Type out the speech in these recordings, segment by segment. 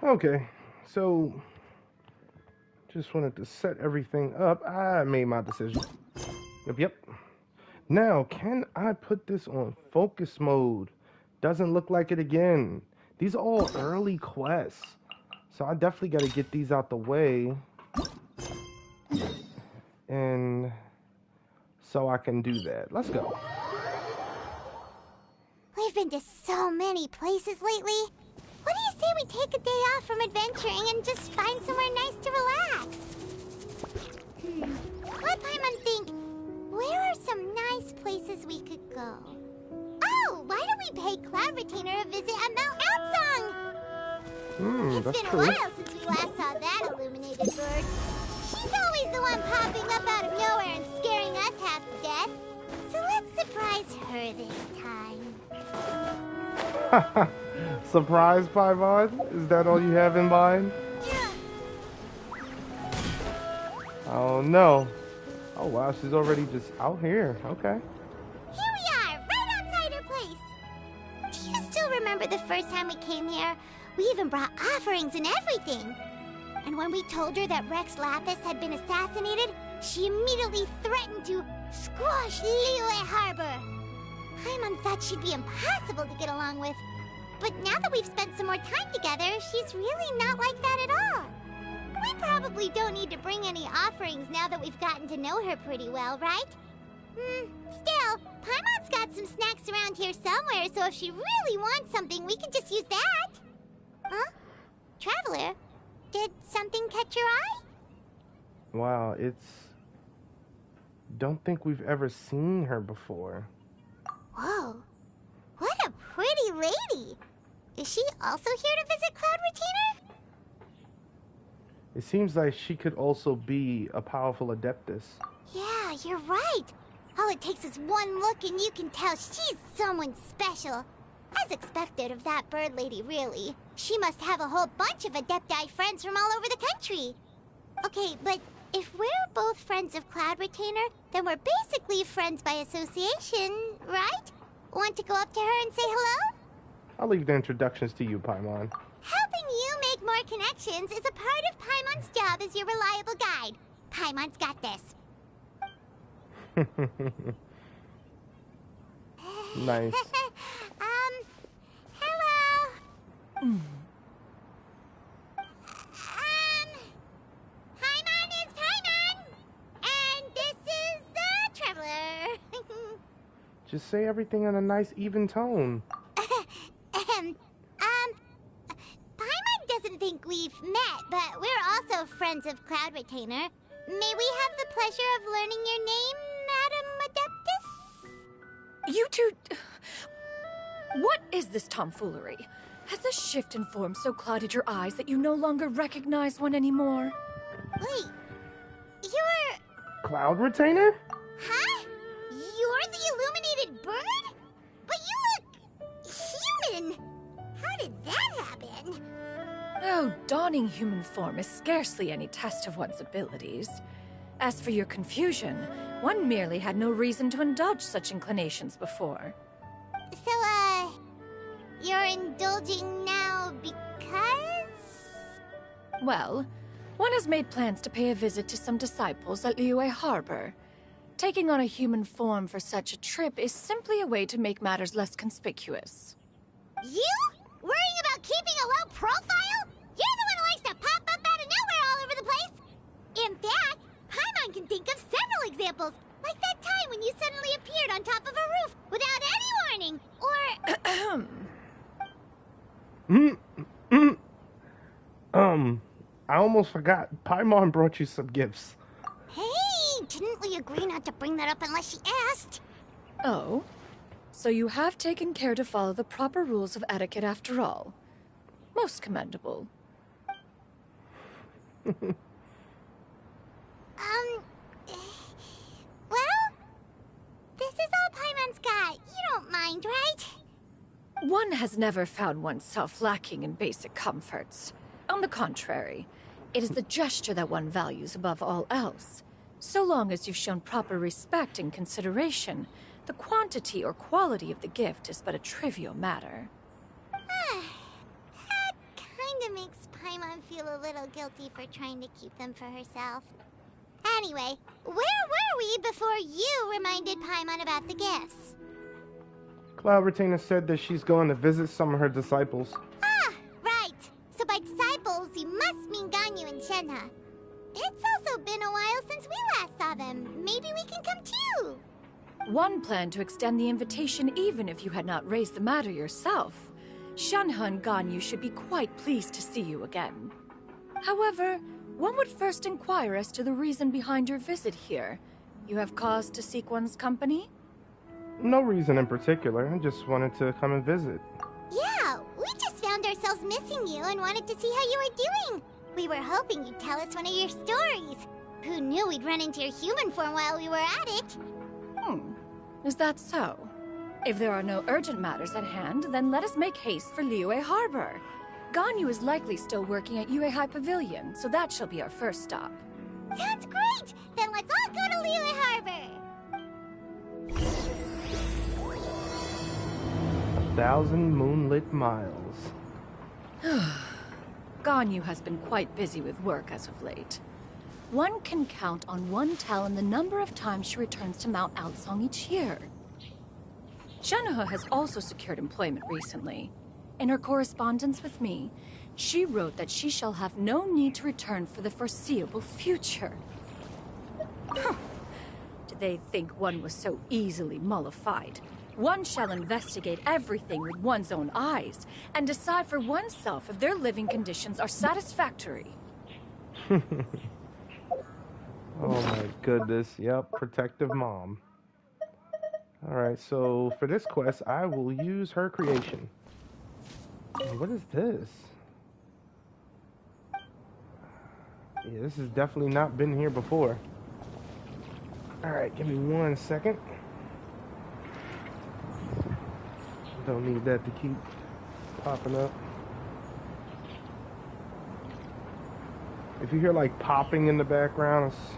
Okay, so just wanted to set everything up. I made my decision. Yep. Now, can I put this on focus mode? Doesn't look like it again. These are all early quests. So I definitely got to get these out the way. And so I can do that. Let's go. We've been to so many places lately. What do you say we take a day off from adventuring and just find somewhere nice to relax? Let Paimon think. Where are some nice places we could go? Oh, why don't we pay Cloud Retainer a visit at Mt.Aocang? It's been a while since we last saw that illuminated bird. She's always the one popping up out of nowhere and scaring us half to death. So let's surprise her this time. Surprise, Paimon? Is that all you have in mind? Yeah. Oh no. Oh wow, she's already just out here. Okay. Here we are, right outside her place. Do you still remember the first time we came here? We even brought offerings and everything. And when we told her that Rex Lapis had been assassinated, she immediately threatened to squash Liyue Harbor. Paimon thought she'd be impossible to get along with. But now that we've spent some more time together, she's really not like that at all. We probably don't need to bring any offerings now that we've gotten to know her pretty well, right? Still, Paimon's got some snacks around here somewhere, so if she really wants something, we can just use that. Huh? Traveler, did something catch your eye? Wow, don't think we've ever seen her before. Whoa, what a pretty lady. Is she also here to visit Cloud Retainer? It seems like she could also be a powerful adeptus. Yeah, you're right. All it takes is one look and you can tell she's someone special. As expected of that bird lady, really. She must have a whole bunch of Adepti friends from all over the country. Okay, but if we're both friends of Cloud Retainer, then we're basically friends by association, right? Want to go up to her and say hello? I'll leave the introductions to you, Paimon. Helping you make more connections is a part of Paimon's job as your reliable guide. Paimon's got this. Nice. Hello. Paimon is Paimon, and this is the Traveler. Just say everything in a nice, even tone. Paimon doesn't think we've met, but we're also friends of Cloud Retainer. May we have the pleasure of learning your name, Madam Adeptus? You two... What is this tomfoolery? Has this shift in form so clouded your eyes that you no longer recognize one anymore? Wait, you're... Cloud Retainer? Huh? You're the illuminated bird? But you look... human! How did that happen? Oh, donning human form is scarcely any test of one's abilities. As for your confusion, one merely had no reason to indulge such inclinations before. So, you're indulging now because? Well, one has made plans to pay a visit to some disciples at Liyue Harbor. Taking on a human form for such a trip is simply a way to make matters less conspicuous. You? Worrying about keeping a low profile? You're the one who likes to pop up out of nowhere all over the place! In fact, Paimon can think of several examples, like that time when you suddenly appeared on top of a roof without any warning, or... I almost forgot. Paimon brought you some gifts. Hey, didn't we agree not to bring that up unless she asked? Oh? So you have taken care to follow the proper rules of etiquette after all. Most commendable. Well, this is all Paimon's got. You don't mind, right? One has never found oneself lacking in basic comforts. On the contrary, it is the gesture that one values above all else. So long as you've shown proper respect and consideration, the quantity or quality of the gift is but a trivial matter. That kinda makes feel a little guilty for trying to keep them for herself. Anyway, where were we before you reminded Paimon about the gifts? Cloud Retainer said that she's going to visit some of her disciples. Ah, right. So by disciples, you must mean Ganyu and Shenhe. It's also been a while since we last saw them. Maybe we can come too. One planned to extend the invitation even if you had not raised the matter yourself. Shenhe and Ganyu should be quite pleased to see you again. However, one would first inquire as to the reason behind your visit here. You have cause to seek one's company? No reason in particular. I just wanted to come and visit. Yeah, we just found ourselves missing you and wanted to see how you were doing. We were hoping you'd tell us one of your stories. Who knew we'd run into your human form while we were at it? Is that so? If there are no urgent matters at hand, then let us make haste for Liyue Harbor. Ganyu is likely still working at Yue High Pavilion, so that shall be our first stop. Sounds great! Then let's all go to Liyue Harbor! 1,000 moonlit miles. Ganyu has been quite busy with work as of late. One can count on one talon the number of times she returns to Mt.Aocang each year. Shenhe has also secured employment recently. In her correspondence with me, she wrote that she shall have no need to return for the foreseeable future. Did they think one was so easily mollified? One shall investigate everything with one's own eyes and decide for oneself if their living conditions are satisfactory. Oh my goodness. Yep, protective mom. Alright, so for this quest, I will use her creation. What is this? Yeah, this has definitely not been here before. Alright, give me 1 second. Don't need that to keep popping up. If you hear like popping in the background, it's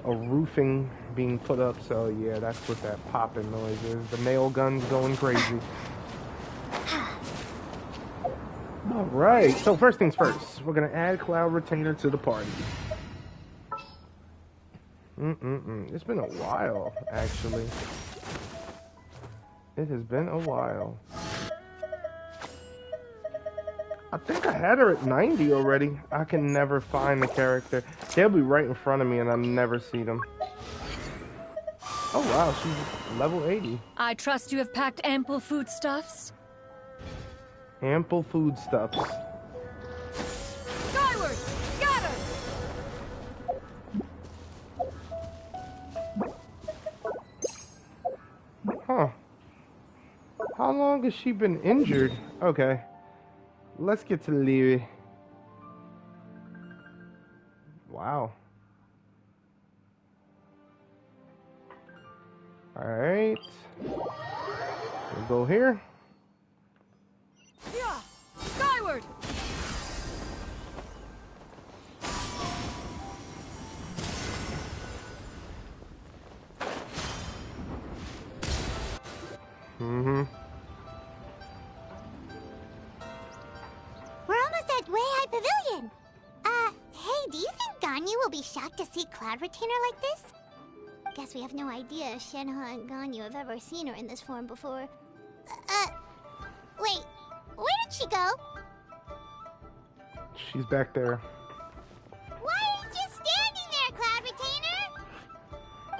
a roofing being put up, so yeah, that's what that popping noise is. The nail gun's going crazy. Alright, so first things first, we're gonna add Cloud Retainer to the party. It's been a while, actually. It has been a while. I think I had her at 90 already. I can never find the character. They'll be right in front of me and I never see them. Oh wow, she's level 80. I trust you have packed ample foodstuffs? Ample foodstuffs. Skyward! Scatter! Huh. How long has she been injured? Okay. Let's get to Liyue. Wow. Alright. We'll go here. Yeah! Skyward! We're almost at Wei High Pavilion. Hey, do you think Ganyu will be shocked to see Cloud Retainer like this? Guess we have no idea if Shenhe and Ganyu have ever seen her in this form before. Wait, where did she go? She's back there. Why are you just standing there, Cloud Retainer?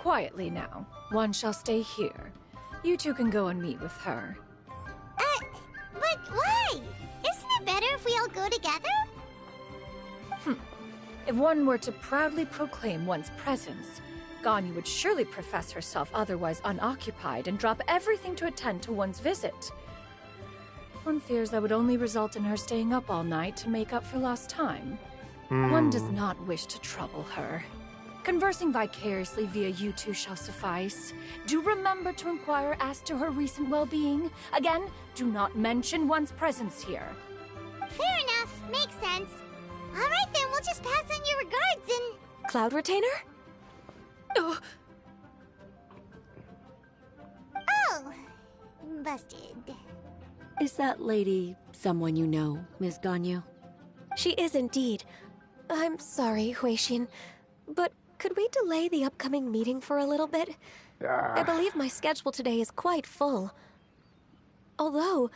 Quietly now. One shall stay here. You two can go and meet with her. But why? Isn't it better if we all go together? If one were to proudly proclaim one's presence, Ganyu would surely profess herself otherwise unoccupied and drop everything to attend to one's visit. One fears that would only result in her staying up all night to make up for lost time. One does not wish to trouble her. Conversing vicariously via you two shall suffice. Do remember to inquire as to her recent well-being. Again, do not mention one's presence here. Fair enough, makes sense. Alright then, we'll just pass on your regards and... Cloud Retainer? Oh, busted. Is that lady someone you know, Miss Ganyu? She is indeed. I'm sorry, Huixin, but could we delay the upcoming meeting for a little bit? I believe my schedule today is quite full. Although,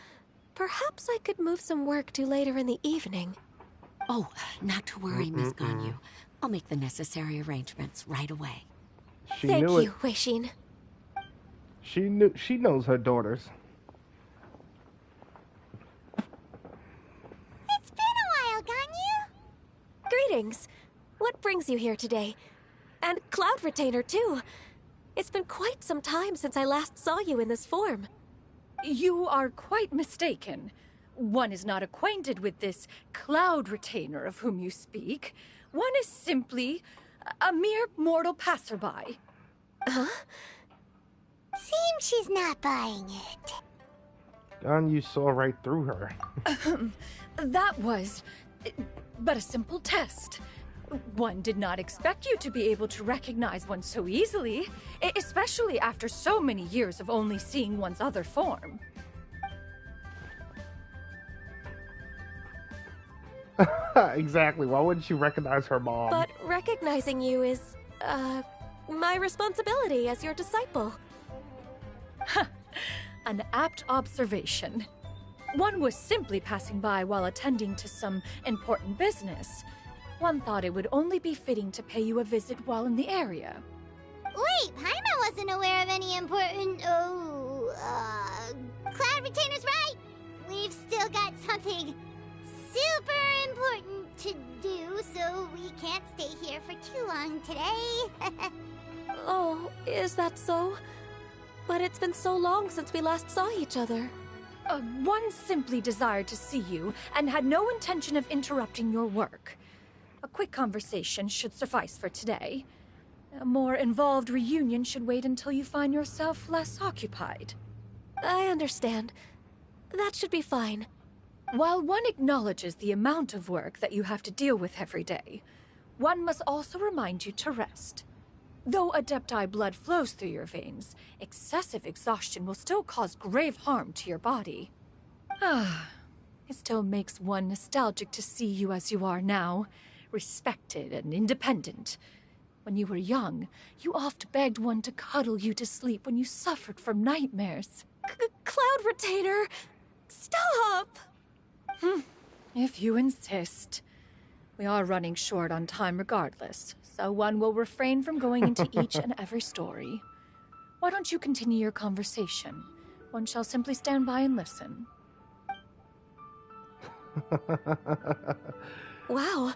perhaps I could move some work to later in the evening. Oh, not to worry, Miss Ganyu. I'll make the necessary arrangements right away. Thank you, Huixin. She knows her daughters. It's been a while, Ganyu. Greetings. What brings you here today? And Cloud Retainer, too. It's been quite some time since I last saw you in this form. You are quite mistaken. One is not acquainted with this Cloud Retainer of whom you speak. One is simply a mere mortal passerby. Huh? Seems she's not buying it. Ganyu saw right through her. That was but a simple test. One did not expect you to be able to recognize one so easily, especially after so many years of only seeing one's other form. Exactly. Why wouldn't she recognize her mom? But recognizing you is, my responsibility as your disciple. An apt observation. One was simply passing by while attending to some important business. One thought it would only be fitting to pay you a visit while in the area. Wait, Paimon wasn't aware of any important... Cloud Retainer's right! We've still got something super important to do, so we can't stay here for too long today. Oh, is that so? But it's been so long since we last saw each other. One simply desired to see you and had no intention of interrupting your work. A quick conversation should suffice for today. A more involved reunion should wait until you find yourself less occupied. I understand. That should be fine. While one acknowledges the amount of work that you have to deal with every day, one must also remind you to rest. Though Adepti blood flows through your veins, excessive exhaustion will still cause grave harm to your body. It still makes one nostalgic to see you as you are now, respected and independent. When you were young, you oft begged one to cuddle you to sleep when you suffered from nightmares. Cloud Retainer! Stop! If you insist. We are running short on time regardless, so one will refrain from going into each and every story. Why don't you continue your conversation? One shall simply stand by and listen. Wow,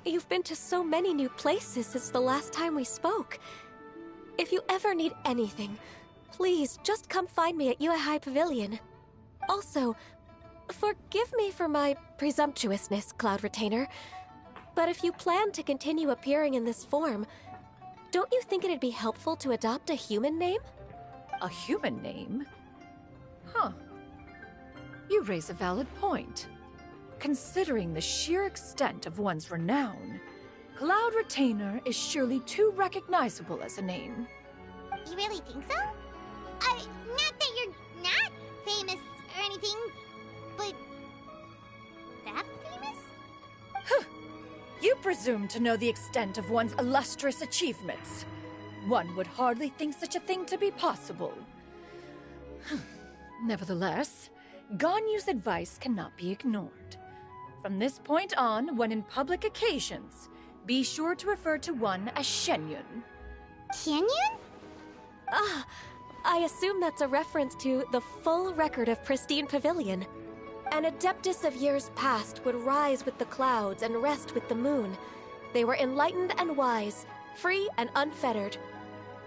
you've been to so many new places since the last time we spoke. If you ever need anything, please just come find me at Yuehai Pavilion. Also, forgive me for my presumptuousness, Cloud Retainer, but if you plan to continue appearing in this form, don't you think it'd be helpful to adopt a human name? A human name? Huh. You raise a valid point. Considering the sheer extent of one's renown, Cloud Retainer is surely too recognizable as a name. You really think so? Not that you're not famous or anything, but that famous? You presume to know the extent of one's illustrious achievements. One would hardly think such a thing to be possible. Nevertheless, Ganyu's advice cannot be ignored. From this point on, when in public occasions, be sure to refer to one as Xianyun. Xianyun? I assume that's a reference to the full record of Pristine Pavilion. An adeptus of years past would rise with the clouds and rest with the moon. They were enlightened and wise, free and unfettered.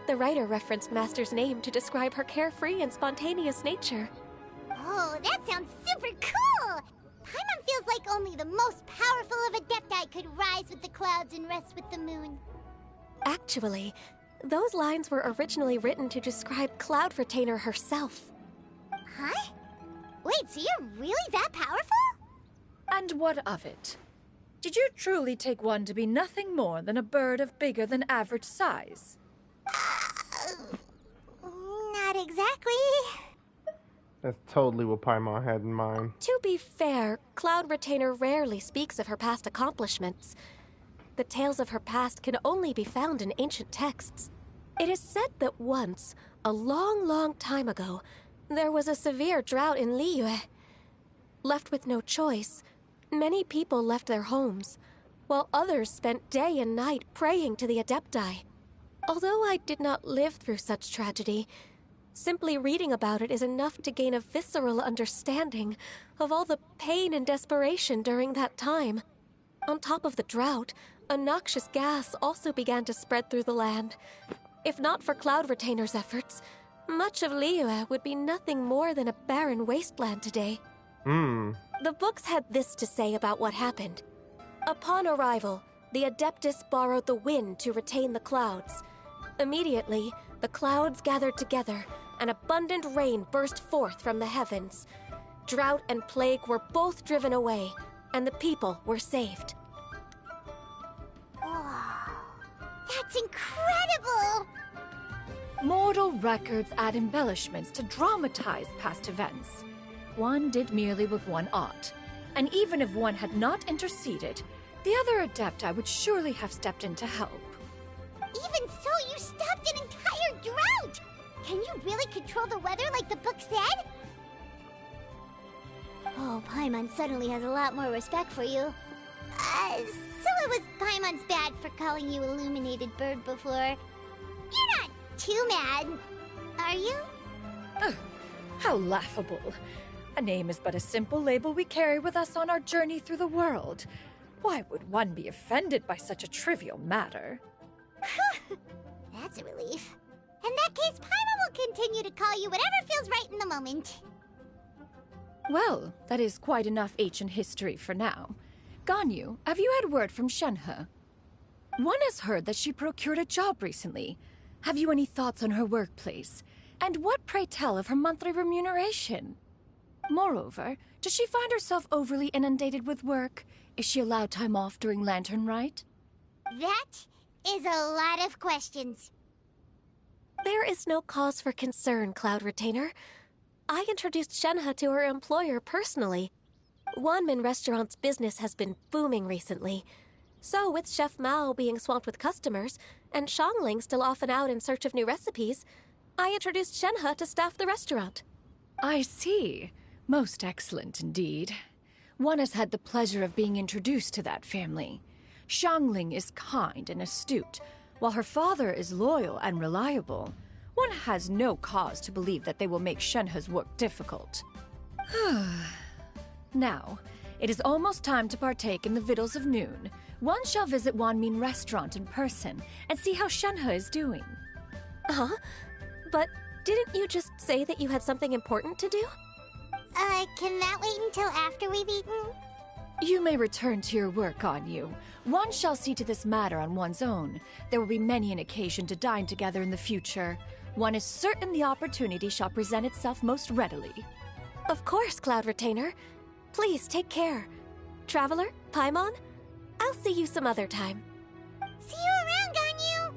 The writer referenced Master's name to describe her carefree and spontaneous nature. Oh, that sounds super cool! Paimon feels like only the most powerful of Adepti could rise with the clouds and rest with the moon. Actually, those lines were originally written to describe Cloud Retainer herself. Huh? Wait, so you're really that powerful? And what of it? Did you truly take one to be nothing more than a bird of bigger than average size? Not exactly. That's totally what Paimon had in mind. To be fair, Cloud Retainer rarely speaks of her past accomplishments. The tales of her past can only be found in ancient texts. It is said that once, a long, long time ago, there was a severe drought in Liyue. Left with no choice, many people left their homes, while others spent day and night praying to the Adepti. Although I did not live through such tragedy, simply reading about it is enough to gain a visceral understanding of all the pain and desperation during that time. On top of the drought, a noxious gas also began to spread through the land. If not for Cloud Retainer's efforts, much of Liyue would be nothing more than a barren wasteland today. The books had this to say about what happened. Upon arrival, the Adeptus borrowed the wind to retain the clouds. Immediately, the clouds gathered together, and abundant rain burst forth from the heavens. Drought and plague were both driven away, and the people were saved. Wow, that's incredible! Mortal records add embellishments to dramatize past events. One did merely what one ought, and even if one had not interceded, the other Adepti would surely have stepped in to help. Even so, you stopped an entire drought! Can you really control the weather like the book said? Oh, Paimon suddenly has a lot more respect for you. So it was Paimon's bad for calling you Illuminated Bird before. You're not too mad, are you? Ugh, how laughable. A name is but a simple label we carry with us on our journey through the world. Why would one be offended by such a trivial matter? That's a relief. In that case, Paimon will continue to call you whatever feels right in the moment. Well, that is quite enough ancient history for now. Ganyu, have you had word from Shenhe? One has heard that she procured a job recently. Have you any thoughts on her workplace? And what, pray tell, of her monthly remuneration? Moreover, does she find herself overly inundated with work? Is she allowed time off during Lantern Rite? That is a lot of questions. There is no cause for concern, Cloud Retainer. I introduced Shenhe to her employer personally. Wanmin Restaurant's business has been booming recently. So, with Chef Mao being swamped with customers, and Xiangling still off and out in search of new recipes, I introduced Shenhe to staff the restaurant. I see. Most excellent indeed. One has had the pleasure of being introduced to that family. Xiangling is kind and astute, while her father is loyal and reliable. One has no cause to believe that they will make Shenhe's work difficult. Now, it is almost time to partake in the victuals of noon. One shall visit Wanmin Restaurant in person and see how Shenhe is doing. Huh? But didn't you just say that you had something important to do? Can that wait until after we've eaten? You may return to your work, Ganyu. One shall see to this matter on one's own. There will be many an occasion to dine together in the future. One is certain the opportunity shall present itself most readily. Of course, Cloud Retainer. Please take care. Traveler, Paimon, I'll see you some other time. See you around, Ganyu!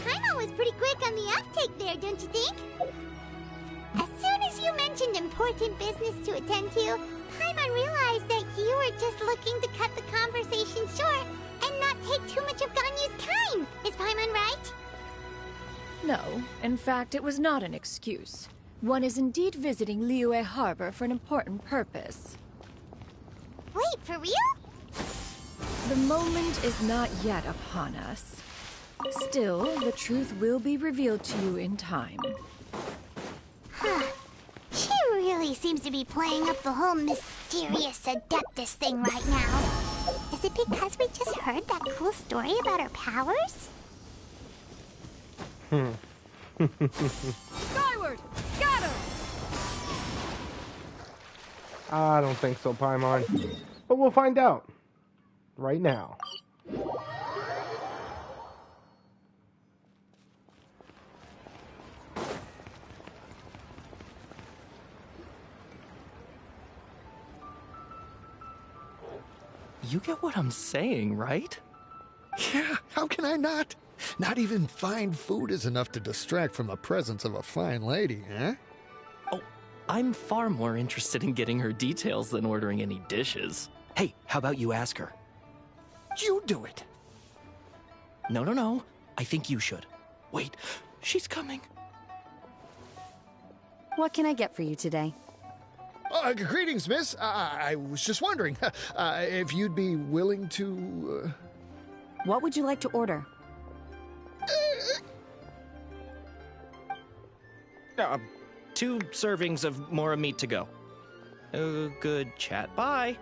Paimon was pretty quick on the uptake there, don't you think? As soon as you mentioned important business to attend to, Paimon realized that you were just looking to cut the conversation short and not take too much of Ganyu's time. Is Paimon right? No, in fact, it was not an excuse. One is indeed visiting Liyue Harbor for an important purpose. Wait, for real? The moment is not yet upon us. Still, the truth will be revealed to you in time. Huh. She really seems to be playing up the whole mysterious Adeptus thing right now. Is it because we just heard that cool story about her powers? Skyward! Scatter! I don't think so, Paimon. But we'll find out. Right now. You get what I'm saying, right? Yeah, how can I not? Not even fine food is enough to distract from the presence of a fine lady, eh? Oh, I'm far more interested in getting her details than ordering any dishes. Hey, how about you ask her? You do it! No. I think you should. Wait, she's coming. What can I get for you today? Greetings, miss. I was just wondering if you'd be willing to... What would you like to order? 2 servings of more meat to go. Good chat. Bye.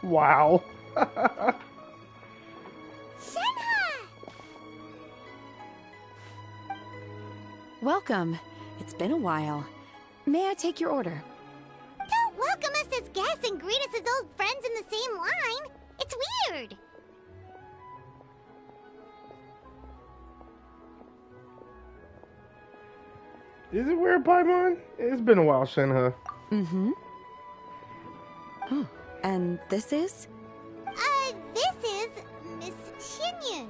Wow. Shenhe! Welcome. It's been a while. May I take your order? Don't welcome us as guests and greet us as old friends in the same line. It's weird. Is it weird, Paimon? It's been a while, Shenhe. Mm-hmm. Oh, and this is? This is Miss Xianyun.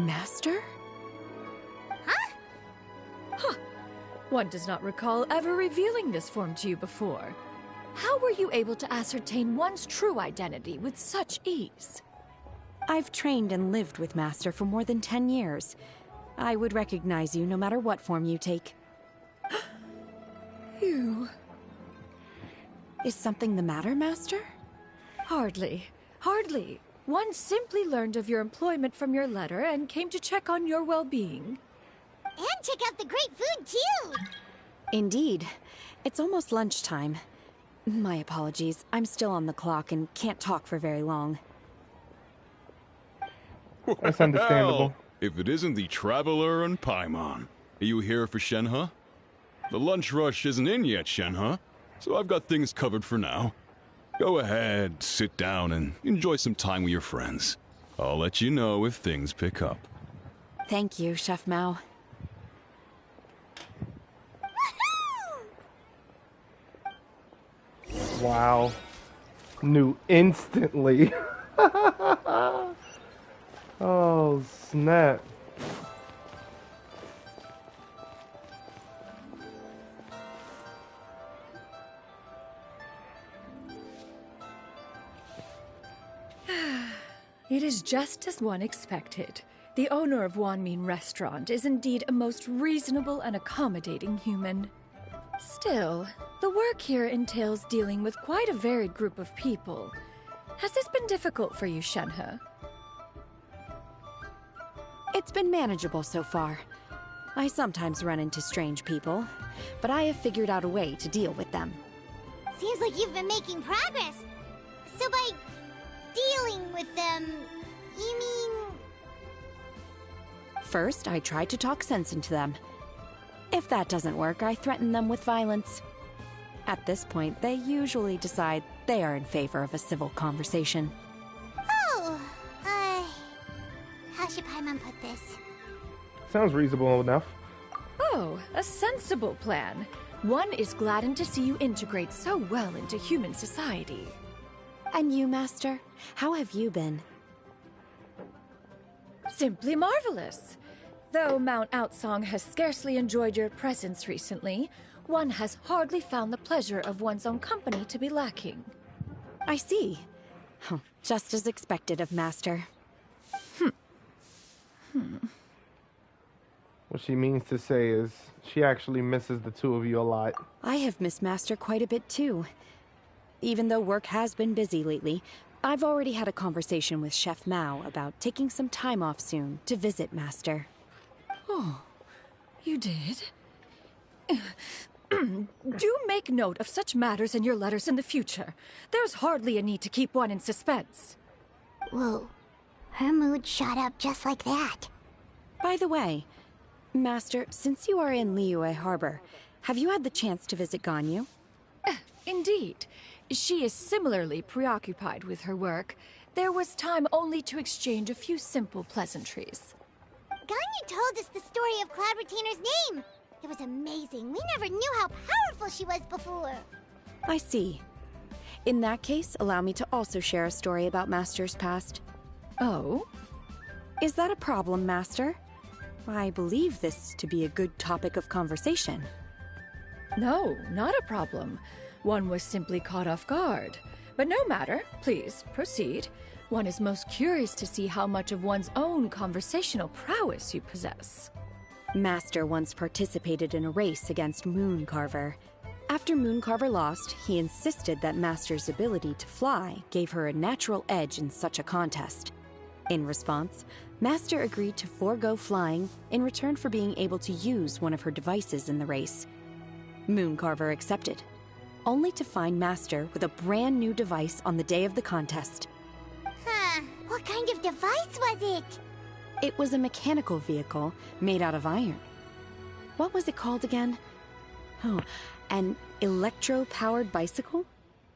Master? Huh? One does not recall ever revealing this form to you before. How were you able to ascertain one's true identity with such ease? I've trained and lived with Master for more than 10 years. I would recognize you no matter what form you take. You... Is something the matter, Master? Hardly. One simply learned of your employment from your letter and came to check on your well-being. And check out the great food, too! Indeed. It's almost lunchtime. My apologies. I'm still on the clock and can't talk for very long. That's understandable. If it isn't the Traveler and Paimon. Are you here for Shenhe? The lunch rush isn't in yet, Shenhe, so I've got things covered for now. Go ahead, sit down, and enjoy some time with your friends. I'll let you know if things pick up. Thank you, Chef Mao. Wow. Knew instantly. Oh, snap. It is just as one expected. The owner of Wanmin Restaurant is indeed a most reasonable and accommodating human. Still, the work here entails dealing with quite a varied group of people. Has this been difficult for you, Shenhe? It's been manageable so far. I sometimes run into strange people, but I have figured out a way to deal with them. Seems like you've been making progress. So by dealing with them, you mean... First, I try to talk sense into them. If that doesn't work, I threaten them with violence. At this point, they usually decide they are in favor of a civil conversation. Oh, how should Paimon put this? Sounds reasonable enough. Oh, a sensible plan. One is gladdened to see you integrate so well into human society. And you, Master? How have you been? Simply marvelous. Though Mt.Aocang has scarcely enjoyed your presence recently, one has hardly found the pleasure of one's own company to be lacking. I see. Oh, just as expected of Master. What she means to say is she actually misses the two of you a lot. I have missed Master quite a bit too. Even though work has been busy lately, I've already had a conversation with Chef Mao about taking some time off soon to visit Master. Oh, you did? Do make note of such matters in your letters in the future. There's hardly a need to keep one in suspense. Whoa, her mood shot up just like that. By the way, Master, since you are in Liyue Harbor, have you had the chance to visit Ganyu? Indeed. She is similarly preoccupied with her work. There was time only to exchange a few simple pleasantries. Ganyu told us the story of Cloud Retainer's name. It was amazing. We never knew how powerful she was before. I see. In that case, allow me to also share a story about Master's past. Oh? Is that a problem, Master? I believe this to be a good topic of conversation. No, not a problem. One was simply caught off guard. But no matter, please, proceed. One is most curious to see how much of one's own conversational prowess you possess. Master once participated in a race against Mooncarver. After Mooncarver lost, he insisted that Master's ability to fly gave her a natural edge in such a contest. In response, Master agreed to forego flying in return for being able to use one of her devices in the race. Mooncarver accepted, only to find Master with a brand new device on the day of the contest. Huh. What kind of device was it? It was a mechanical vehicle made out of iron. What was it called again? Oh, an electro-powered bicycle?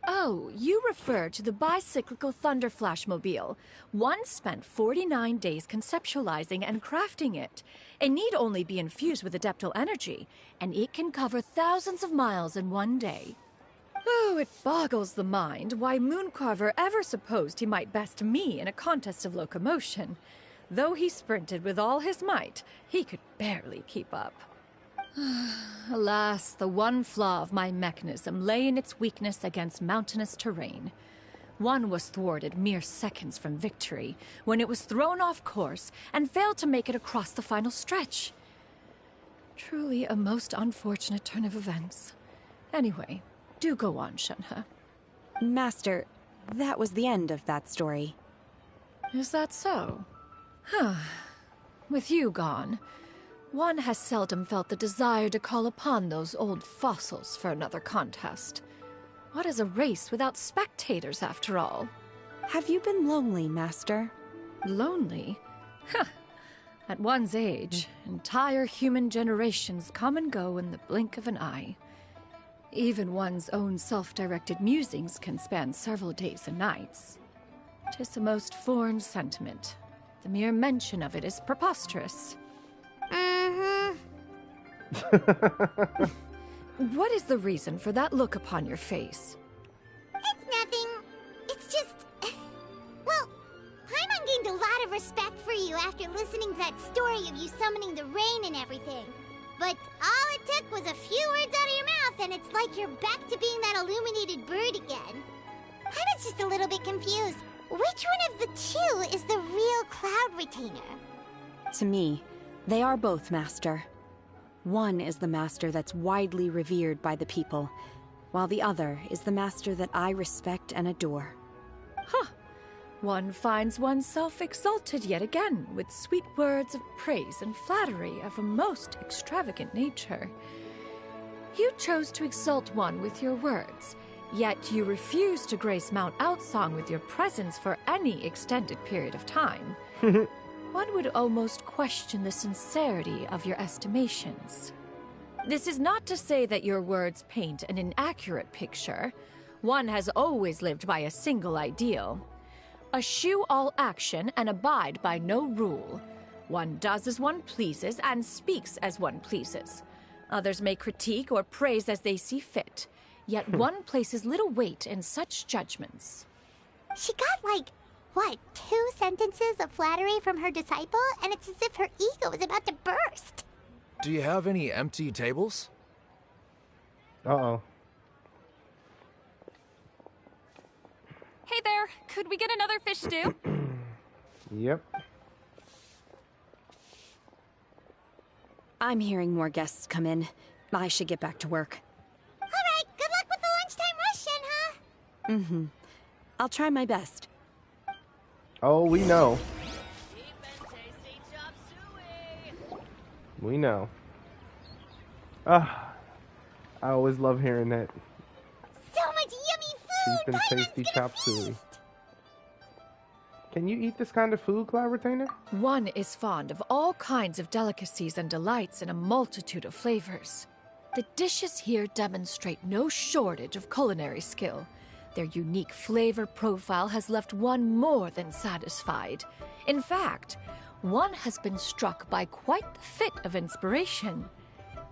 Oh, you refer to the bicyclical Thunder Flashmobile. One spent 49 days conceptualizing and crafting it. It need only be infused with adeptal energy, and it can cover thousands of miles in one day. Oh, it boggles the mind why Mooncarver ever supposed he might best me in a contest of locomotion. Though he sprinted with all his might, he could barely keep up. Alas, the one flaw of my mechanism lay in its weakness against mountainous terrain. One was thwarted mere seconds from victory, when it was thrown off course and failed to make it across the final stretch. Truly a most unfortunate turn of events. Anyway, do go on, Shenhe. Master, that was the end of that story. Is that so? Huh. With you gone, one has seldom felt the desire to call upon those old fossils for another contest. What is a race without spectators, after all? Have you been lonely, Master? Lonely? Huh. At one's age, entire human generations come and go in the blink of an eye. Even one's own self-directed musings can span several days and nights. 'Tis a most foreign sentiment. The mere mention of it is preposterous. What is the reason for that look upon your face? It's nothing. It's just... Well, Paimon gained a lot of respect for you after listening to that story of you summoning the rain and everything. But all it took was a few words out of your mouth and it's like you're back to being that illuminated bird again. I was just a little bit confused. Which one of the two is the real Cloud Retainer? To me, they are both, Master. One is the master that's widely revered by the people, while the other is the master that I respect and adore. Huh. One finds oneself exalted yet again with sweet words of praise and flattery of a most extravagant nature. You chose to exalt one with your words, yet you refuse to grace Mt.Aocang with your presence for any extended period of time. One would almost question the sincerity of your estimations. This is not to say that your words paint an inaccurate picture. One has always lived by a single ideal. Eschew all action and abide by no rule. One does as one pleases and speaks as one pleases. Others may critique or praise as they see fit, yet one places little weight in such judgments. She got like... What, 2 sentences of flattery from her disciple? And it's as if her ego is about to burst. Do you have any empty tables? Uh-oh. Hey there, could we get another fish stew? Yep. I'm hearing more guests come in. I should get back to work. All right, good luck with the lunchtime rush, Shenhe. I'll try my best. Oh, we know. We know. I always love hearing that. So much yummy food! Cheap and tasty chop suey. Can you eat this kind of food, Cloud Retainer? One is fond of all kinds of delicacies and delights in a multitude of flavors. The dishes here demonstrate no shortage of culinary skill. Their unique flavor profile has left one more than satisfied. In fact, one has been struck by quite the fit of inspiration.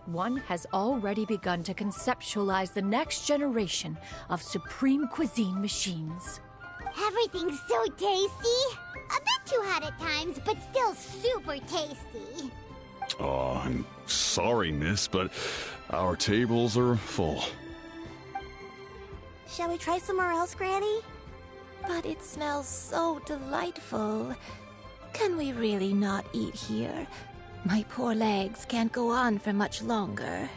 one has already begun to conceptualize the next generation of supreme cuisine machines. Everything's so tasty. A bit too hot at times, but still super tasty. Oh, I'm sorry, miss, but our tables are full. Shall we try somewhere else, Granny? But it smells so delightful. Can we really not eat here? My poor legs can't go on for much longer.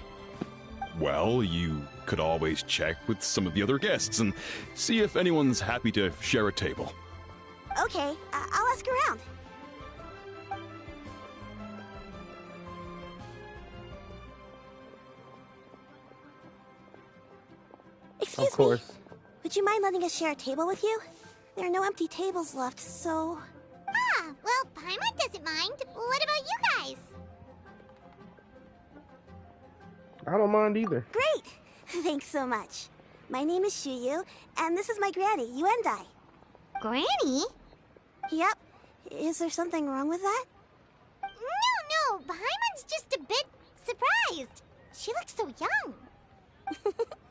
Well, you could always check with some of the other guests and see if anyone's happy to share a table. Okay, I'll ask around. Excuse Of course. me. Would you mind letting us share a table with you? There are no empty tables left, so... Ah, well, Paimon doesn't mind. What about you guys? I don't mind either. Great! Thanks so much. My name is Xianyun, and this is my granny, Yuendai. Granny? Yep. Is there something wrong with that? No, Paimon's just a bit surprised. She looks so young.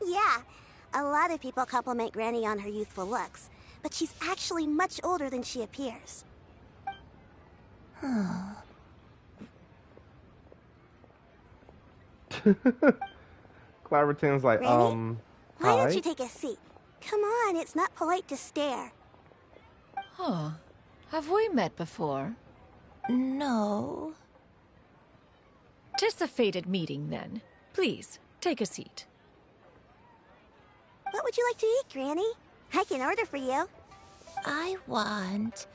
Yeah. A lot of people compliment Granny on her youthful looks, but she's actually much older than she appears. Claverton's like, Granny? Why hi? don't you take a seat? Come on, it's not polite to stare. Huh. Have we met before? No. Tis a fated meeting, then. Please, take a seat. What would you like to eat, Granny? I can order for you. I want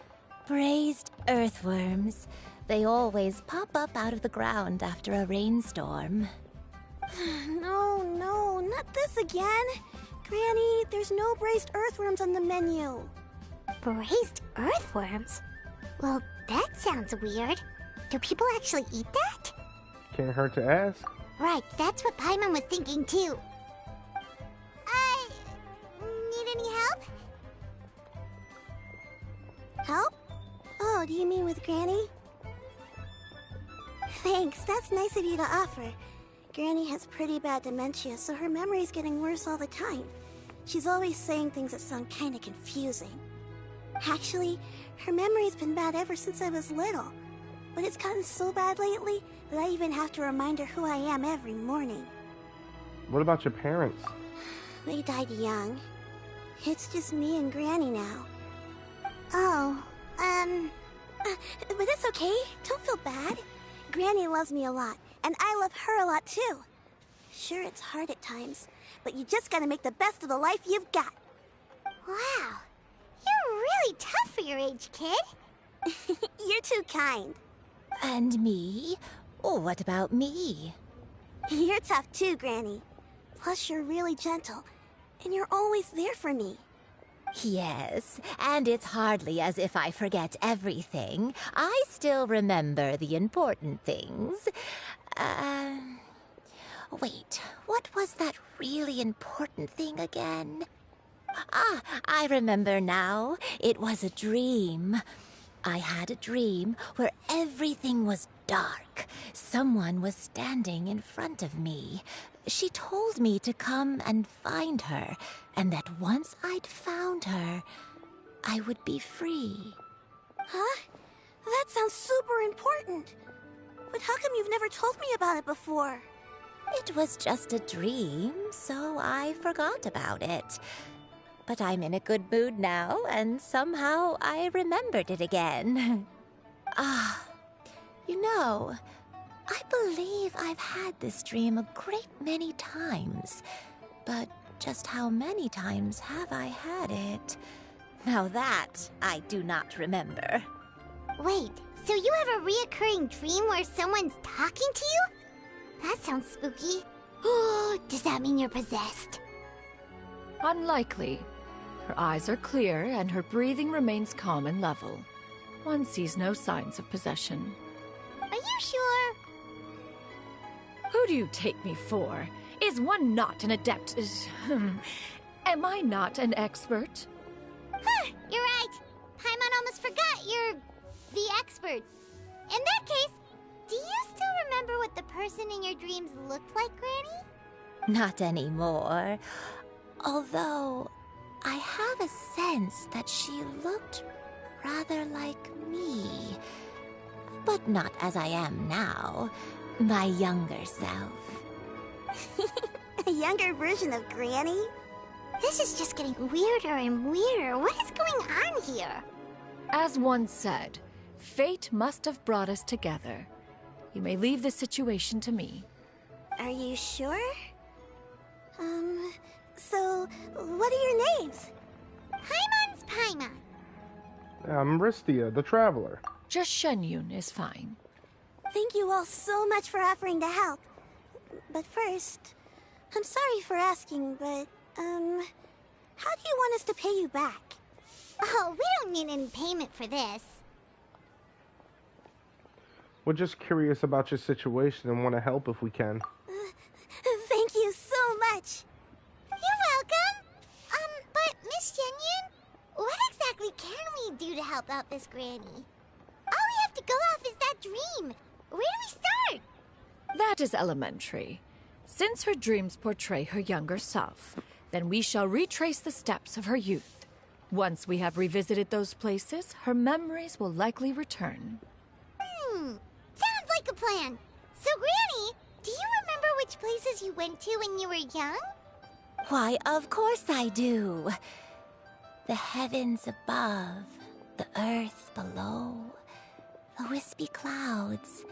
braised earthworms. They always pop up out of the ground after a rainstorm. No, not this again. Granny, there's no braised earthworms on the menu. Braised earthworms? Well, that sounds weird. Do people actually eat that? Can't hurt to ask. Right, that's what Paimon was thinking too. Need any help? Help? Oh, do you mean with Granny? Thanks, that's nice of you to offer. Granny has pretty bad dementia, so her memory's getting worse all the time. She's always saying things that sound kinda confusing. Actually, her memory's been bad ever since I was little. But it's gotten so bad lately that I even have to remind her who I am every morning. What about your parents? They died young. It's just me and Granny now. Oh, but it's okay. Don't feel bad. Granny loves me a lot, and I love her a lot too. Sure, it's hard at times, but you just gotta make the best of the life you've got. Wow, you're really tough for your age, kid. You're too kind. And me? Oh, what about me? You're tough too, Granny. Plus, you're really gentle, and you're always there for me. Yes, and it's hardly as if I forget everything. I still remember the important things. Wait, what was that really important thing again? Ah, I remember now. It was a dream. I had a dream where everything was dark. Someone was standing in front of me. She told me to come and find her, and that once I'd found her, I would be free. Huh? That sounds super important. But how come you've never told me about it before? It was just a dream, so I forgot about it. But I'm in a good mood now, and somehow I remembered it again. You know, I believe I've had this dream a great many times. But just how many times have I had it? Now that I do not remember. Wait, so you have a reoccurring dream where someone's talking to you? That sounds spooky. Oh, does that mean you're possessed? Unlikely. Her eyes are clear and her breathing remains calm and level. One sees no signs of possession. Are you sure? Who do you take me for? Is one not an adept? Am I not an expert? Huh, you're right. Paimon almost forgot you're the expert. In that case, do you still remember what the person in your dreams looked like, Granny? Not anymore. Although, I have a sense that she looked rather like me. But not as I am now. My younger self. A younger version of Granny? This is just getting weirder and weirder. What is going on here? As one said, fate must have brought us together. You may leave the situation to me. Are you sure? So, what are your names? Paimon's Paimon. I'm Ristia, the Traveler. Just Shenyun is fine. Thank you all so much for offering to help. But first, I'm sorry for asking, but, how do you want us to pay you back? Oh, we don't need any payment for this. We're just curious about your situation and want to help if we can. Thank you so much. You're welcome. But Miss Xianyun, what exactly can we do to help out this granny? All we have to go off is that dream. Where do we start? That is elementary. Since her dreams portray her younger self, then we shall retrace the steps of her youth. Once we have revisited those places, her memories will likely return. Sounds like a plan. So, Granny, do you remember which places you went to when you were young? Why, of course I do. The heavens above, the earth below, the wispy clouds,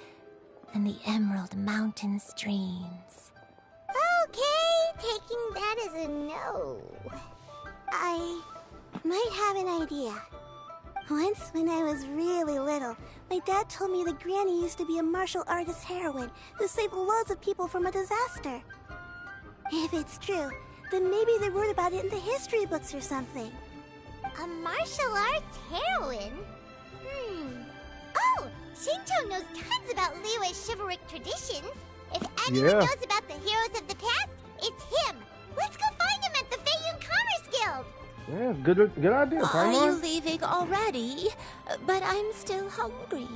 and the emerald mountain streams. Okay, taking that as a no. I might have an idea. Once, when I was really little, my dad told me that Granny used to be a martial artist heroine who saved loads of people from a disaster. If it's true, then maybe they wrote about it in the history books or something. A martial arts heroine? Oh, Xingqiu knows tons about Liyue's chivalric traditions. If anyone knows about the heroes of the past, it's him. Let's go find him at the Feiyun Commerce Guild. Yeah, good idea, Paimon. Are you leaving already? But I'm still hungry.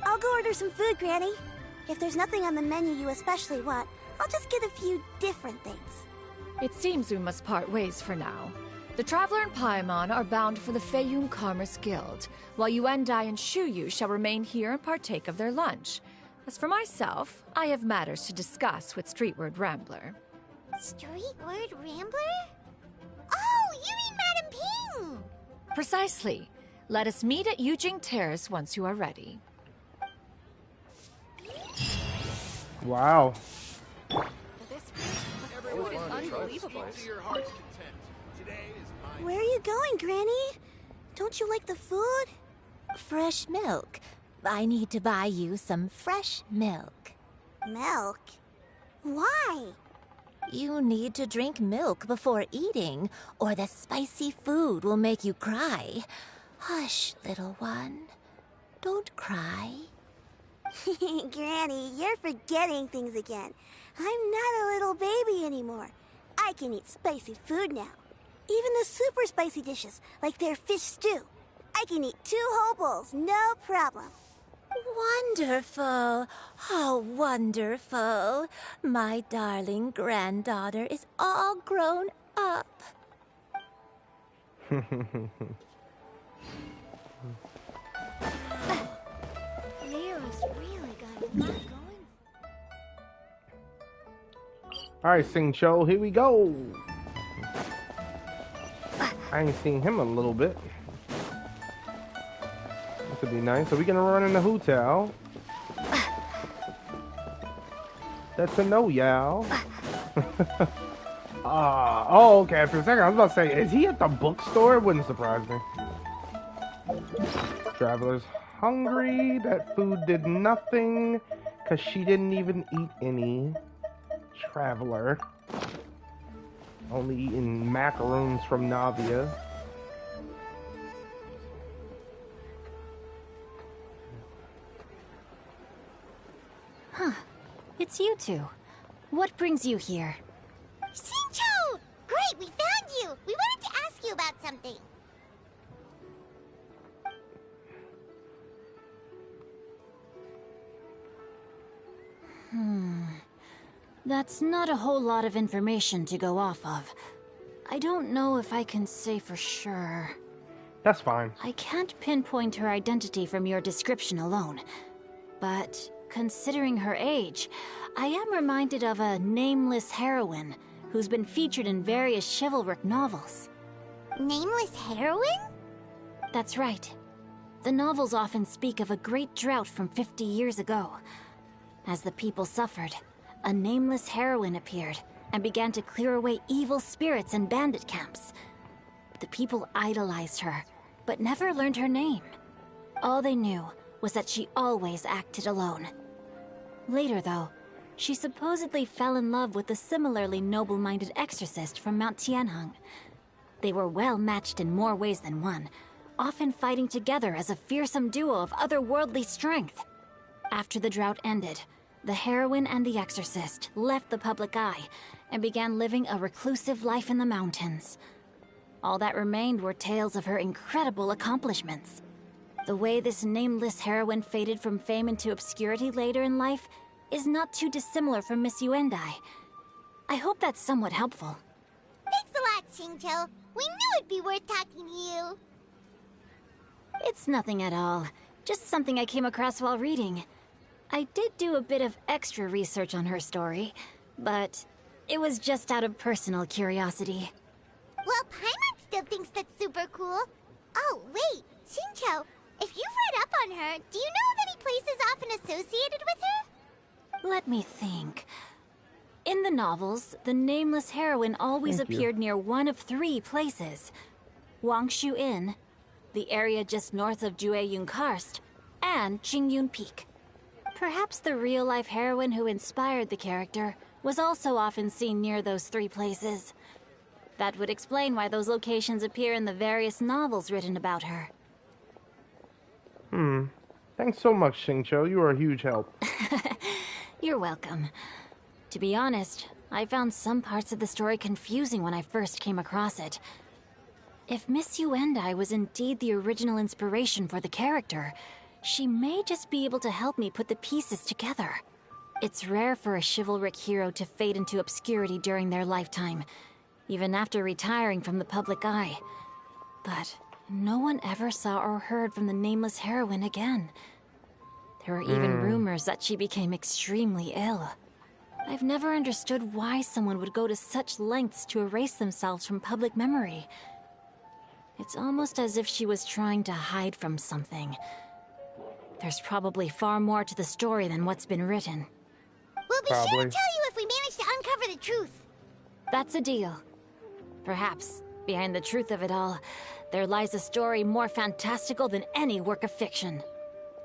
I'll go order some food, Granny. If there's nothing on the menu you especially want, I'll just get a few different things. It seems we must part ways for now. The Traveler and Paimon are bound for the Feiyun Commerce Guild, while Yuendai and Shuyu shall remain here and partake of their lunch. As for myself, I have matters to discuss with Streetward Rambler. Streetward Rambler? Oh, you mean Madam Ping! Precisely. Let us meet at Yujing Terrace once you are ready. Wow. Where are you going, Granny? Don't you like the food? Fresh milk. I need to buy you some fresh milk. Milk? Why? You need to drink milk before eating, or the spicy food will make you cry. Hush, little one. Don't cry. Granny, you're forgetting things again. I'm not a little baby anymore. I can eat spicy food now. Even the super spicy dishes, like their fish stew. I can eat 2 whole bowls, no problem. Wonderful. How wonderful. My darling granddaughter is all grown up. Leo's really got a lot going. Alright, Xingqiu, here we go. I ain't seen him in a little bit. This would be nice. Are we gonna run in the hotel? That's a no, Yao. Oh, okay. For a second, I was about to say, is he at the bookstore? It wouldn't surprise me. Traveler's hungry. That food did nothing, because she didn't even eat any. Traveler. Only eating macaroons from Navia. Huh. It's you two. What brings you here? Xingqiu! Great, we found you! We wanted to ask you about something. That's not a whole lot of information to go off of. I don't know if I can say for sure. That's fine. I can't pinpoint her identity from your description alone. But considering her age, I am reminded of a nameless heroine who's been featured in various chivalric novels. Nameless heroine? That's right. The novels often speak of a great drought from 50 years ago. As the people suffered, a nameless heroine appeared and began to clear away evil spirits in bandit camps. The people idolized her, but never learned her name. All they knew was that she always acted alone. Later, though, she supposedly fell in love with a similarly noble-minded exorcist from Mt.Aocang. They were well matched in more ways than one, often fighting together as a fearsome duo of otherworldly strength. After the drought ended, the heroine and the exorcist left the public eye and began living a reclusive life in the mountains. All that remained were tales of her incredible accomplishments. The way this nameless heroine faded from fame into obscurity later in life is not too dissimilar from Miss Yuendai. I hope that's somewhat helpful. Thanks a lot, Xingqiu. We knew it'd be worth talking to you. It's nothing at all. Just something I came across while reading. I did do a bit of extra research on her story, but it was just out of personal curiosity. Well, Paimon still thinks that's super cool. Oh, wait, Xingqiu, if you've read up on her, do you know of any places often associated with her? Let me think. In the novels, the nameless heroine always appeared near one of 3 places. Wangshu Inn, the area just north of Jueyun Karst, and Qingyun Peak. Perhaps the real-life heroine who inspired the character was also often seen near those 3 places. That would explain why those locations appear in the various novels written about her. Thanks so much, Xingqiu. You are a huge help. You're welcome. To be honest, I found some parts of the story confusing when I first came across it. If Miss Yuendai was indeed the original inspiration for the character, she may just be able to help me put the pieces together. It's rare for a chivalric hero to fade into obscurity during their lifetime, even after retiring from the public eye. But no one ever saw or heard from the nameless heroine again. There were even rumors that she became extremely ill. I've never understood why someone would go to such lengths to erase themselves from public memory. It's almost as if she was trying to hide from something. There's probably far more to the story than what's been written. We'll be sure to tell you if we manage to uncover the truth. That's a deal. Perhaps, behind the truth of it all, there lies a story more fantastical than any work of fiction.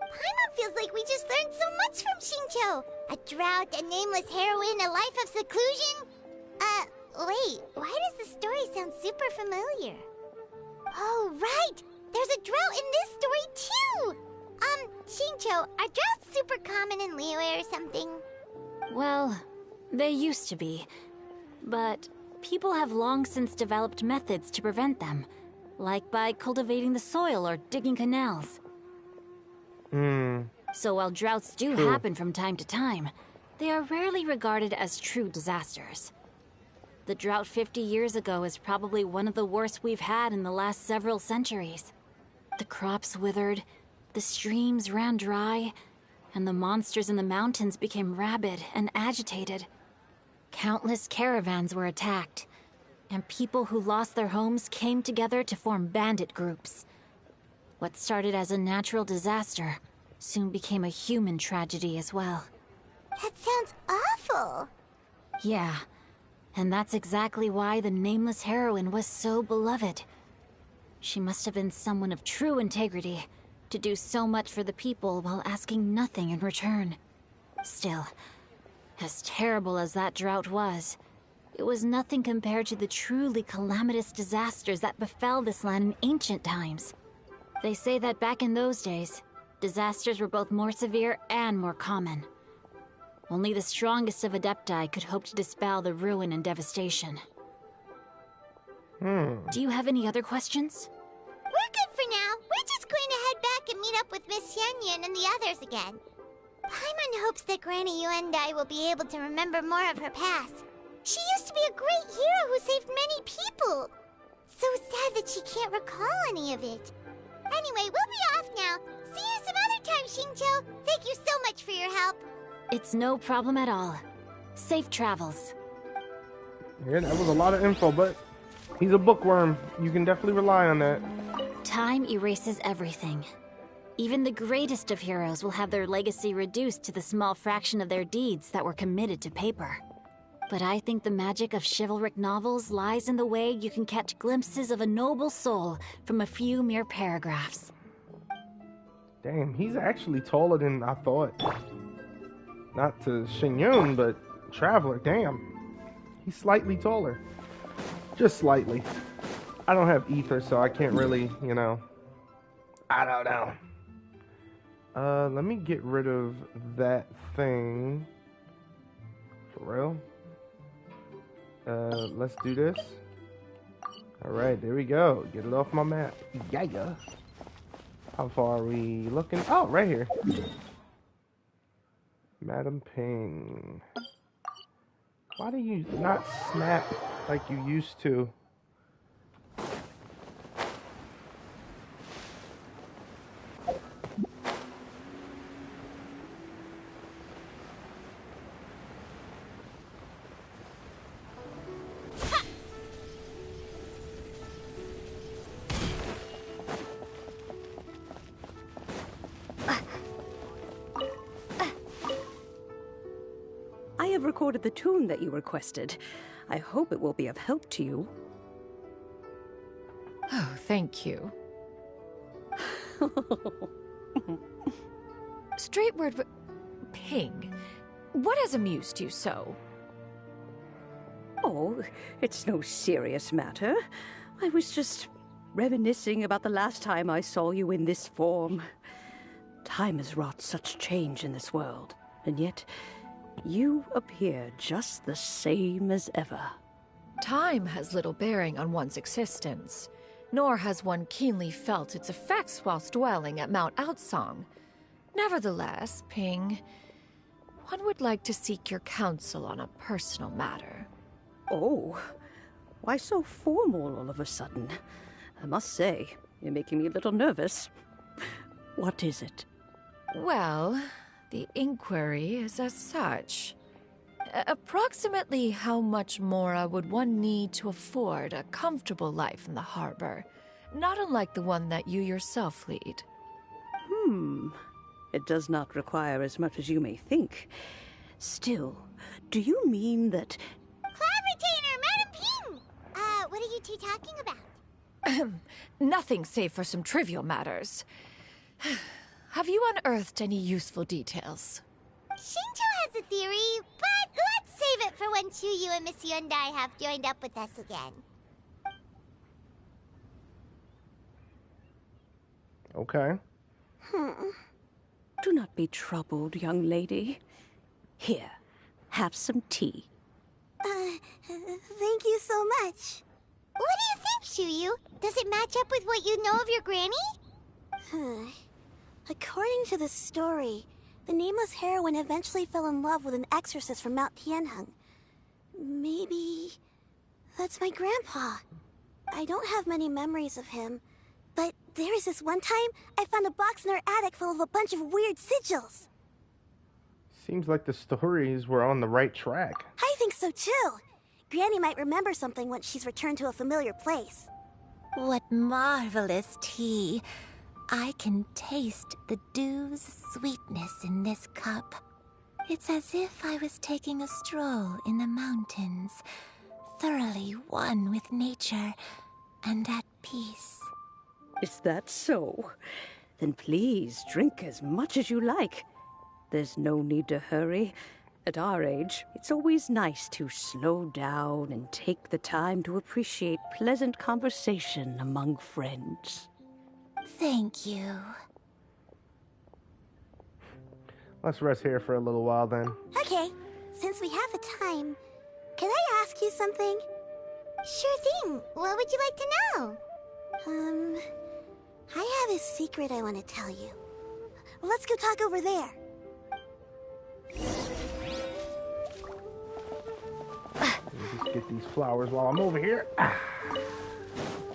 Paimon feels like we just learned so much from Xingqiu. A drought, a nameless heroine, a life of seclusion. Wait, why does the story sound super familiar? Oh, right! There's a drought in this story, too! Xingqiu, are droughts super common in Liyue or something? Well, they used to be. But people have long since developed methods to prevent them, like by cultivating the soil or digging canals. So while droughts do happen from time to time, they are rarely regarded as true disasters. The drought 50 years ago is probably one of the worst we've had in the last several centuries. The crops withered, the streams ran dry, and the monsters in the mountains became rabid and agitated. Countless caravans were attacked, and people who lost their homes came together to form bandit groups. What started as a natural disaster soon became a human tragedy as well. That sounds awful. Yeah, and that's exactly why the nameless heroine was so beloved. She must have been someone of true integrity, to do so much for the people while asking nothing in return. Still, as terrible as that drought was, it was nothing compared to the truly calamitous disasters that befell this land in ancient times. They say that back in those days, disasters were both more severe and more common. Only the strongest of Adepti could hope to dispel the ruin and devastation. Do you have any other questions? We're good for now. We're just going to head back and meet up with Miss Xianyun and the others again. Paimon Xianyun hopes that Granny Yuendai will be able to remember more of her past. She used to be a great hero who saved many people. So sad that she can't recall any of it. Anyway, we'll be off now. See you some other time, Xingqiu. Thank you so much for your help. It's no problem at all. Safe travels. Yeah, that was a lot of info, but he's a bookworm. You can definitely rely on that. Time erases everything. Even the greatest of heroes will have their legacy reduced to the small fraction of their deeds that were committed to paper. But I think the magic of chivalric novels lies in the way you can catch glimpses of a noble soul from a few mere paragraphs. Damn, he's actually taller than I thought. Not to Xianyun, but Traveler, damn. He's slightly taller. Just slightly. I don't have ether, so I can't really, you know. I don't know. Let me get rid of that thing. For real? Let's do this. Alright, there we go. Get it off my map. Yeah. How far are we looking? Oh, right here. Madam Ping. Why do you not snap like you used to? I have recorded the tune that you requested. I hope it will be of help to you. Oh, thank you. Straight word, Ping. What has amused you so? Oh, it's no serious matter. I was just reminiscing about the last time I saw you in this form. Time has wrought such change in this world, and yet you appear just the same as ever. Time has little bearing on one's existence, nor has one keenly felt its effects whilst dwelling at Mt.Aocang. Nevertheless, Ping, one would like to seek your counsel on a personal matter. Oh, why so formal all of a sudden? I must say, you're making me a little nervous. What is it? Well, the inquiry is as such. Approximately how much more would one need to afford a comfortable life in the harbor, not unlike the one that you yourself lead? It does not require as much as you may think. Still, do you mean that... Cloud Retainer, Madam Ping! What are you two talking about? Nothing save for some trivial matters. Have you unearthed any useful details? Xingqiu has a theory, but let's save it for when Chuyu and Miss Yuendai have joined up with us again. Okay. Do not be troubled, young lady. Here, have some tea. Thank you so much. What do you think, Chuyu? Does it match up with what you know of your granny? According to the story, the nameless heroine eventually fell in love with an exorcist from Mt.Aocang. Maybe that's my grandpa. I don't have many memories of him, but there was this one time I found a box in our attic full of a bunch of weird sigils. Seems like the stories were on the right track. I think so too. Granny might remember something once she's returned to a familiar place. What marvelous tea. I can taste the dew's sweetness in this cup. It's as if I was taking a stroll in the mountains, thoroughly one with nature and at peace. Is that so? Then please drink as much as you like. There's no need to hurry. At our age, it's always nice to slow down and take the time to appreciate pleasant conversation among friends. Thank you. Let's rest here for a little while then. Okay, since we have the time, can I ask you something? Sure thing. What would you like to know? I have a secret I want to tell you. Let's go talk over there. Let me just get these flowers while I'm over here.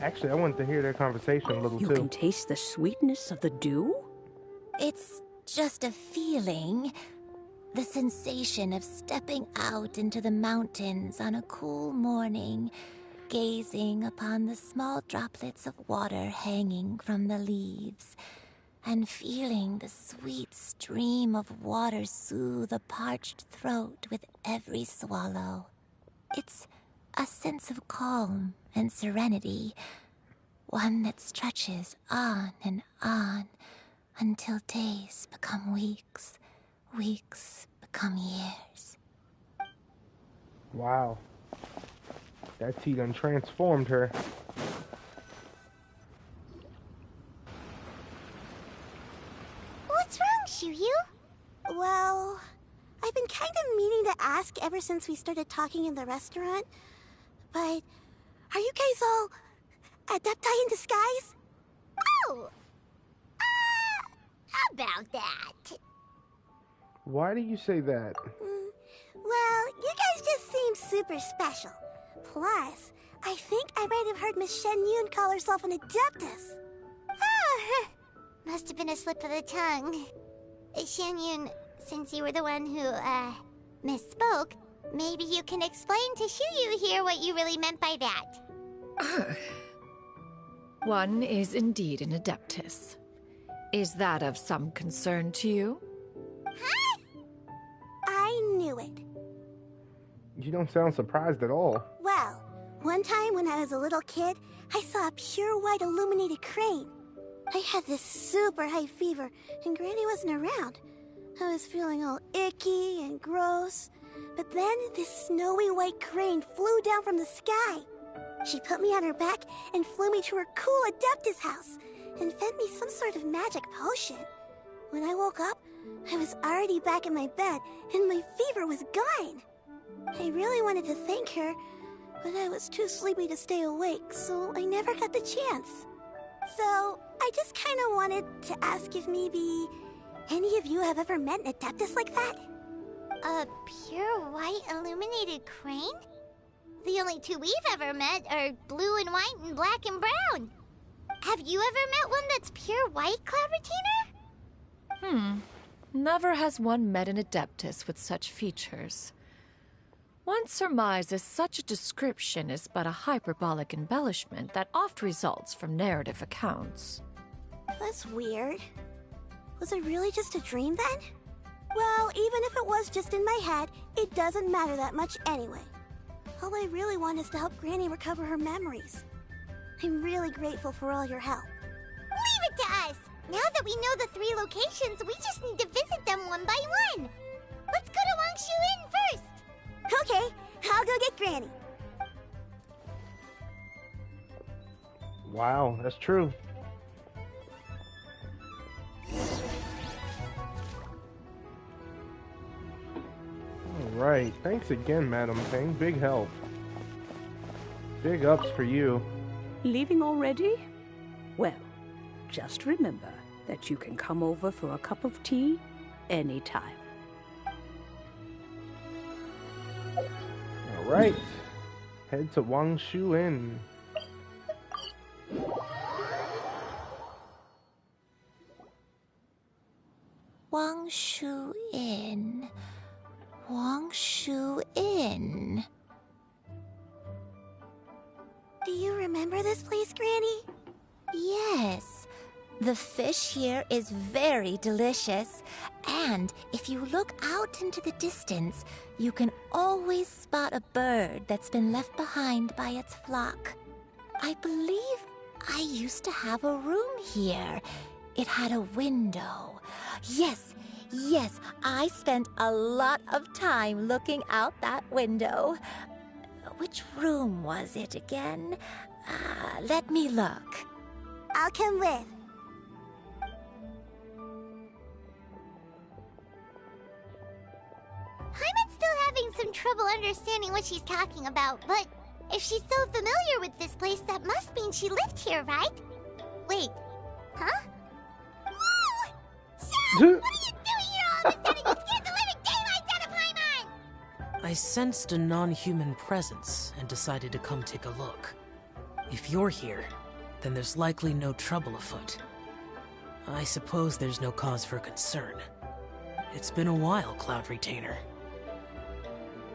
Actually, I wanted to hear their conversation a little You too. can taste the sweetness of the dew? It's just a feeling. The sensation of stepping out into the mountains on a cool morning, gazing upon the small droplets of water hanging from the leaves, and feeling the sweet stream of water soothe a parched throat with every swallow. It's a sense of calm and serenity, one that stretches on and on until days become weeks, weeks become years. Wow. That tea done transformed her. What's wrong, Xianyun? Well, I've been kind of meaning to ask ever since we started talking in the restaurant, but are you guys all adepti in disguise? Oh! How about that? Why do you say that? Well, you guys just seem super special. Plus, I think I might have heard Miss Shenyun call herself an adeptus. Oh, must have been a slip of the tongue. Xianyun, since you were the one who, misspoke, maybe you can explain to Xianyun here what you really meant by that. One is indeed an adeptus. Is that of some concern to you? Huh? I knew it. You don't sound surprised at all. Well, one time when I was a little kid, I saw a pure white illuminated crane. I had this super high fever, and Granny wasn't around. I was feeling all icky and gross. But then this snowy white crane flew down from the sky. She put me on her back and flew me to her cool adeptus house and fed me some sort of magic potion. When I woke up, I was already back in my bed and my fever was gone. I really wanted to thank her, but I was too sleepy to stay awake, so I never got the chance. So, I just kind of wanted to ask if maybe any of you have ever met an adeptus like that? A pure white illuminated crane? The only two we've ever met are blue and white and black and brown. Have you ever met one that's pure white, Claveratina? Never has one met an adeptus with such features. One surmises such a description is but a hyperbolic embellishment that oft results from narrative accounts. That's weird. Was it really just a dream then? Well, even if it was just in my head, it doesn't matter that much anyway. All I really want is to help Granny recover her memories. I'm really grateful for all your help. Leave it to us! Now that we know the 3 locations, we just need to visit them one by one. Let's go to Wangshu Inn first! Okay, I'll go get Granny. Wow, that's true. Alright, thanks again, Madam Ping. Big help. Big ups for you. Leaving already? Well, just remember that you can come over for a cup of tea anytime. Alright. Head to Wangshu Inn. Wangshu Inn. Wangshu Inn. Do you remember this place, Granny? Yes. The fish here is very delicious. And if you look out into the distance, you can always spot a bird that's been left behind by its flock. I believe I used to have a room here. It had a window. Yes, I spent a lot of time looking out that window. Which room was it again? Let me look. I'll come with. Paimon's still having some trouble understanding what she's talking about, but if she's so familiar with this place, that must mean she lived here, right? Wait, huh? Whoa! Shell! What are you doing here all of a sudden? You scared the living daylights out of Paimon! I I sensed a non-human presence and decided to come take a look. If you're here, then there's likely no trouble afoot. I suppose there's no cause for concern. It's been a while, Cloud Retainer.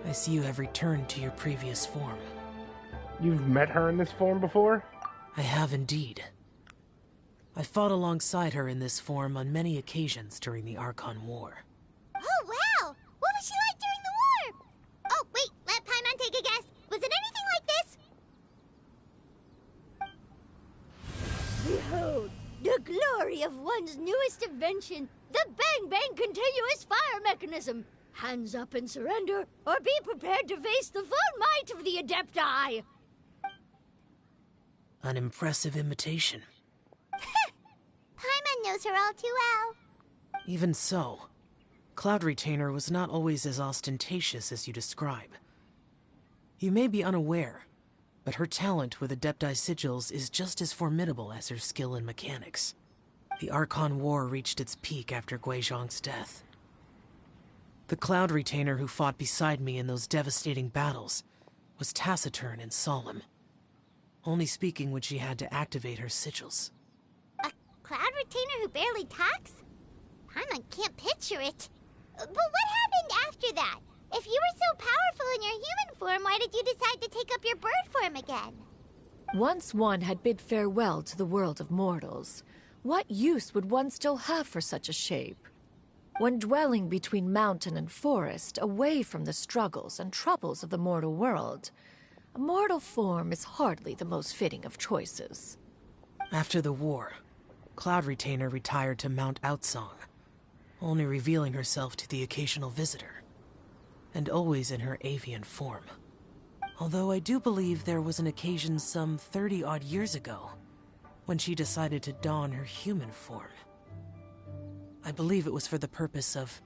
I see you have returned to your previous form. You've met her in this form before? I have indeed. I fought alongside her in this form on many occasions during the Archon War. Oh, wow! What was she like during the war? Oh, wait, let Paimon take a guess. Was it anything like this? Behold, the glory of one's newest invention, the Bang Bang continuous fire mechanism. Hands up and surrender, or be prepared to face the full might of the Adepti. An impressive imitation. Paimon knows her all too well. Even so, Cloud Retainer was not always as ostentatious as you describe. You may be unaware, but her talent with Adepti sigils is just as formidable as her skill in mechanics. The Archon War reached its peak after Guizhong's death. The Cloud Retainer who fought beside me in those devastating battles was taciturn and solemn, only speaking when she had to activate her sigils. A Cloud Retainer who barely talks? Paimon can't picture it. But what happened after that? If you were so powerful in your human form, why did you decide to take up your bird form again? Once one had bid farewell to the world of mortals, what use would one still have for such a shape? When dwelling between mountain and forest, away from the struggles and troubles of the mortal world, a mortal form is hardly the most fitting of choices. After the war, Cloud Retainer retired to Mt.Aocang, only revealing herself to the occasional visitor, and always in her avian form. Although I do believe there was an occasion some 30-odd years ago when she decided to don her human form. I believe it was for the purpose of...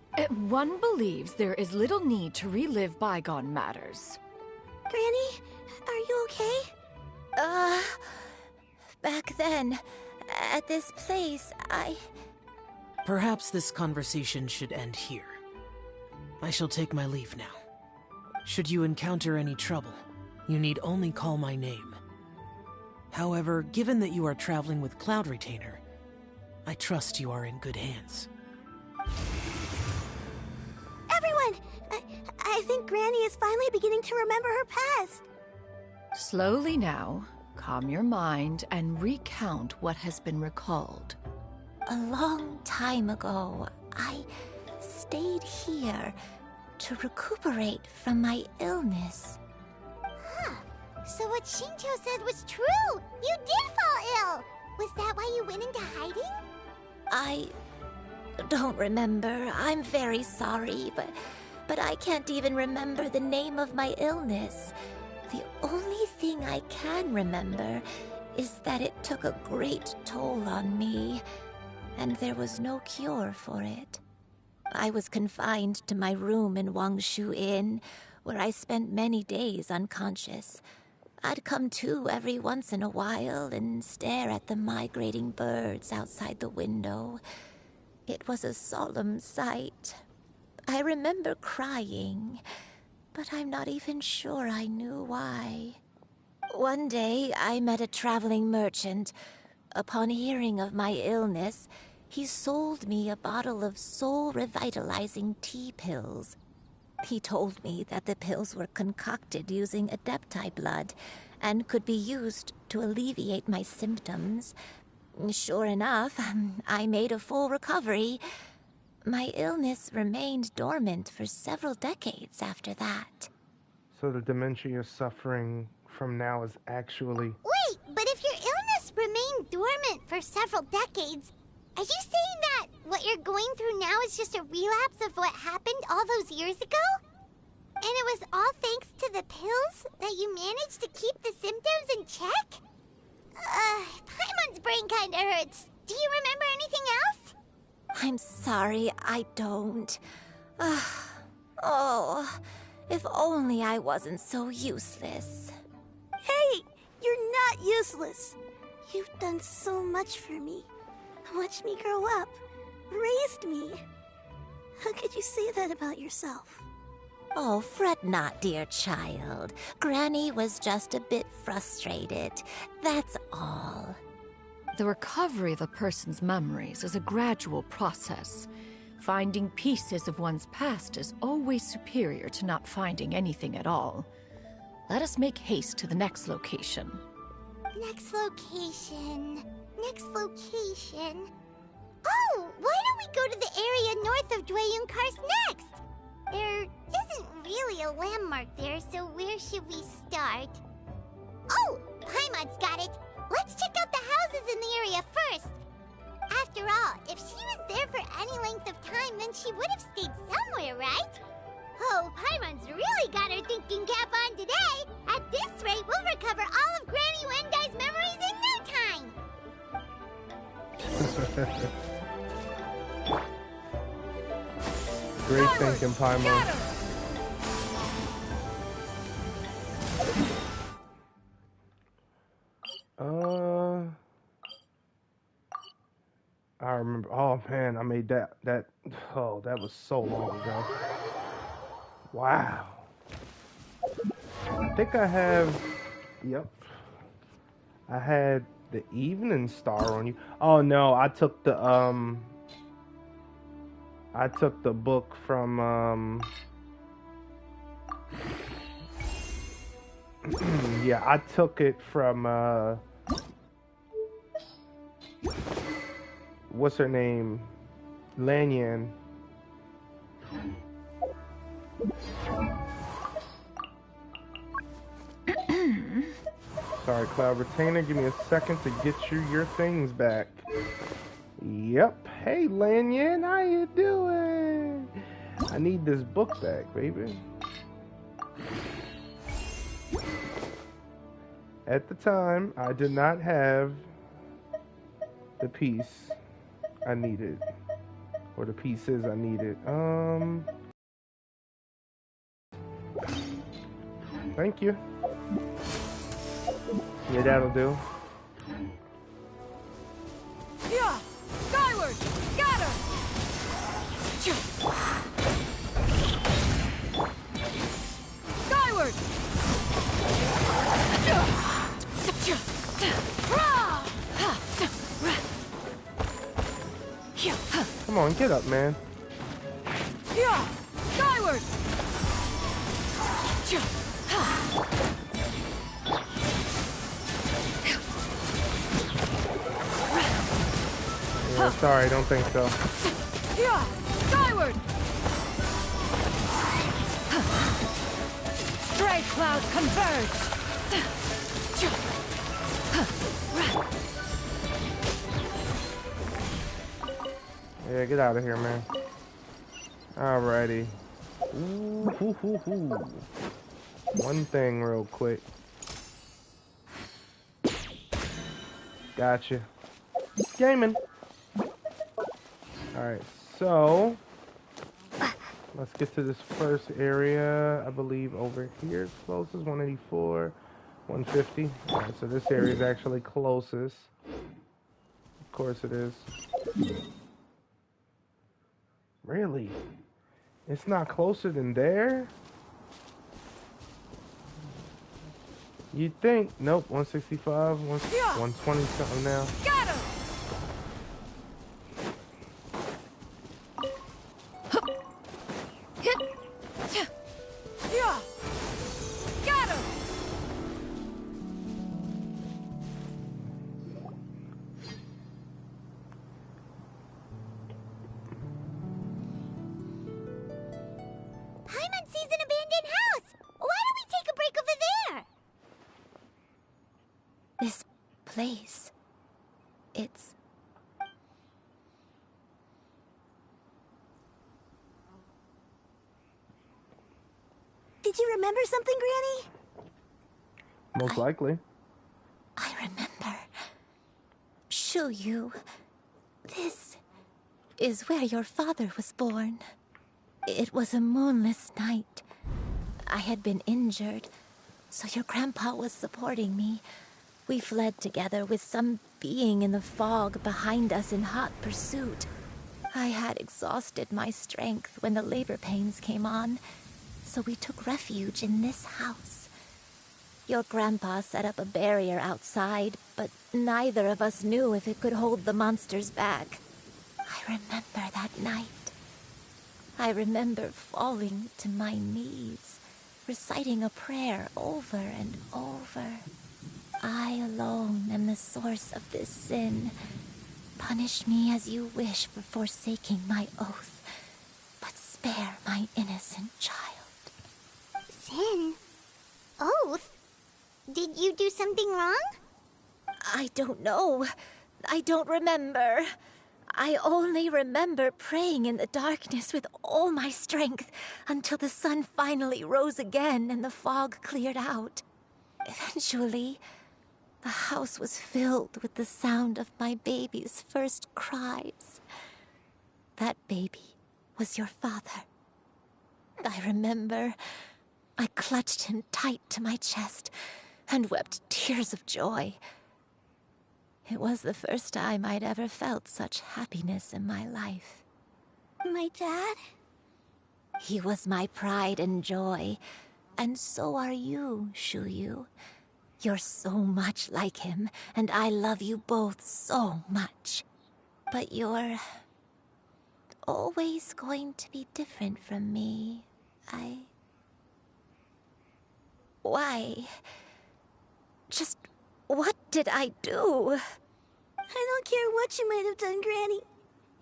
One believes there is little need to relive bygone matters. Granny, are you okay? Back then, at this place, Perhaps this conversation should end here. I shall take my leave now. Should you encounter any trouble, you need only call my name. However, given that you are traveling with Cloud Retainer, I trust you are in good hands. Everyone! I think Granny is finally beginning to remember her past. Slowly now, calm your mind and recount what has been recalled. a long time ago, I stayed here to recuperate from my illness. Huh. So what Xingqiu said was true! You did fall ill! Was that why you went into hiding? I don't remember. I'm very sorry, but I can't even remember the name of my illness. The only thing I can remember is that it took a great toll on me, and there was no cure for it. I was confined to my room in Wangshu Inn, where I spent many days unconscious. I'd come to every once in a while and stare at the migrating birds outside the window. It was a solemn sight. I remember crying, but I'm not even sure I knew why. One day, I met a traveling merchant. Upon hearing of my illness, he sold me a bottle of soul-revitalizing tea pills. He told me that the pills were concocted using Adepti blood and could be used to alleviate my symptoms. Sure enough, I made a full recovery. My illness remained dormant for several decades after that. So the dementia you're suffering from now is actually... Wait, but if your illness remained dormant for several decades, are you saying that what you're going through now is just a relapse of what happened all those years ago? And it was all thanks to the pills that you managed to keep the symptoms in check? Paimon's brain kinda hurts. Do you remember anything else? I'm sorry, I don't. Oh, if only I wasn't so useless. Hey, you're not useless. You've done so much for me. Watched me grow up. Raised me. How could you say that about yourself? Oh, fret not, dear child. Granny was just a bit frustrated. That's all. The recovery of a person's memories is a gradual process. Finding pieces of one's past is always superior to not finding anything at all. Let us make haste to the next location. Next location. Next location. Oh, why don't we go to the area north of Qingyun Peak next? There isn't really a landmark there, so where should we start? Oh, Paimon's got it. Let's check out the houses in the area first. After all, if she was there for any length of time, then she would have stayed somewhere, right? Oh, Paimon's really got her thinking cap on today. At this rate, we'll recover all of Granny Wendai's memories in no time. Great thinking, Paimon. I remember. Oh man, I made that. Oh, that was so long ago. Wow. I think I have. Yep. I had the evening star on you. Oh no, I took the book from yeah, I took it from what's her name? Lanyan. Sorry, Cloud Retainer, give me a second to get you your things back. Yep. Hey, Lanyan, how you doing? I need this book back, baby. At the time, I did not have the piece I needed. Or the pieces I needed. Thank you. Yeah, that'll do. Yeah! Skyward! Scatter! Skyward! Come on, get up, man. Yeah! Skyward! Yeah, sorry, don't think so. Yeah! Skyward! Stray clouds converge! Yeah, get out of here, man. Alrighty. Ooh. One thing real quick. Gotcha. Gaming. Alright, so let's get to this first area. I believe over here is closest. 184, 150. Alright, so this area is actually closest. Of course it is. Really? It's not closer than there? You'd think. Nope, 165, 120 something now. Scatter! Yeah! Scatter! Paimon sees an abandoned house. Why don't we take a break over there? This place, it's... Did you remember something, Granny? Most likely. I remember. Xianyun. This is where your father was born. It was a moonless night. I had been injured, so your grandpa was supporting me. We fled together with some being in the fog behind us in hot pursuit. I had exhausted my strength when the labor pains came on, so we took refuge in this house. Your grandpa set up a barrier outside, but neither of us knew if it could hold the monsters back. I remember that night. I remember falling to my knees, reciting a prayer over and over. I alone am the source of this sin. Punish me as you wish for forsaking my oath, but spare my innocent child. Sin? Oath? Did you do something wrong? I don't know. I don't remember. I only remember praying in the darkness with all my strength until the sun finally rose again and the fog cleared out. Eventually, the house was filled with the sound of my baby's first cries. That baby was your father. I remember I clutched him tight to my chest and wept tears of joy. It was the first time I'd ever felt such happiness in my life. My dad? He was my pride and joy, and so are you, Xianyun. You're so much like him, and I love you both so much. But you're always going to be different from me. Why? Just what did I do? I don't care what you might have done, Granny.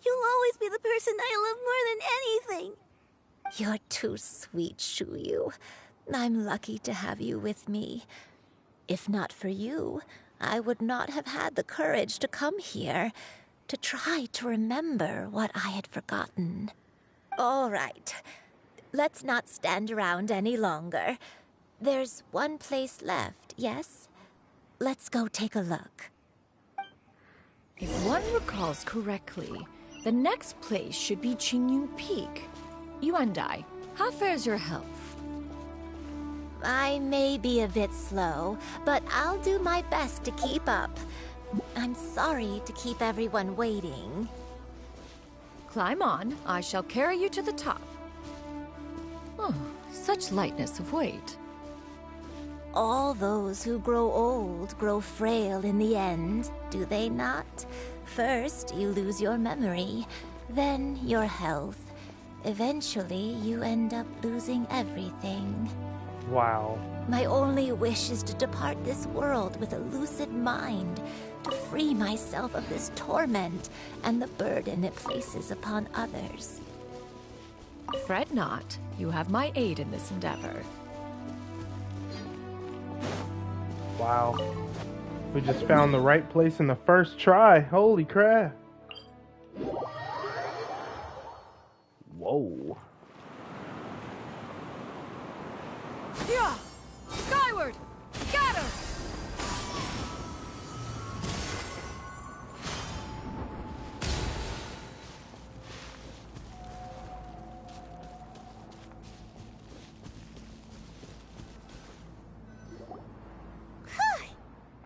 You'll always be the person I love more than anything. You're too sweet, Xianyun. I'm lucky to have you with me. If not for you, I would not have had the courage to come here, to try to remember what I had forgotten. All right, let's not stand around any longer. There's one place left, yes? Let's go take a look. If one recalls correctly, the next place should be Qingyun Peak. You and I, how fares your health? I may be a bit slow, but I'll do my best to keep up. I'm sorry to keep everyone waiting. Climb on, I shall carry you to the top. Oh, such lightness of weight. All those who grow old grow frail in the end, do they not? First, you lose your memory, then your health. Eventually, you end up losing everything. Wow. My only wish is to depart this world with a lucid mind, to free myself of this torment and the burden it places upon others. Fret not, you have my aid in this endeavor. Wow. We just found the right place in the first try. Holy crap. Whoa. Yeah! Skyward! Scatter!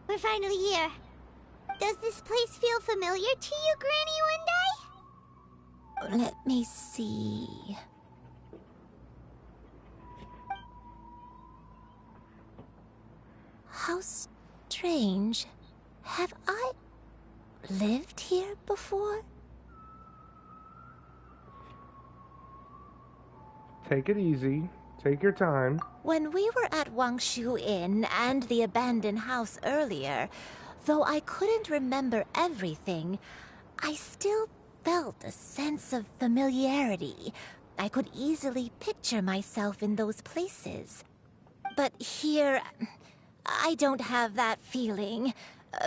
We're finally here. Does this place feel familiar to you, Granny Wendai? Let me see. How strange. Have I lived here before? Take it easy. Take your time. When we were at Wangshu Inn and the abandoned house earlier, though I couldn't remember everything, I still felt a sense of familiarity. I could easily picture myself in those places. But here, I don't have that feeling.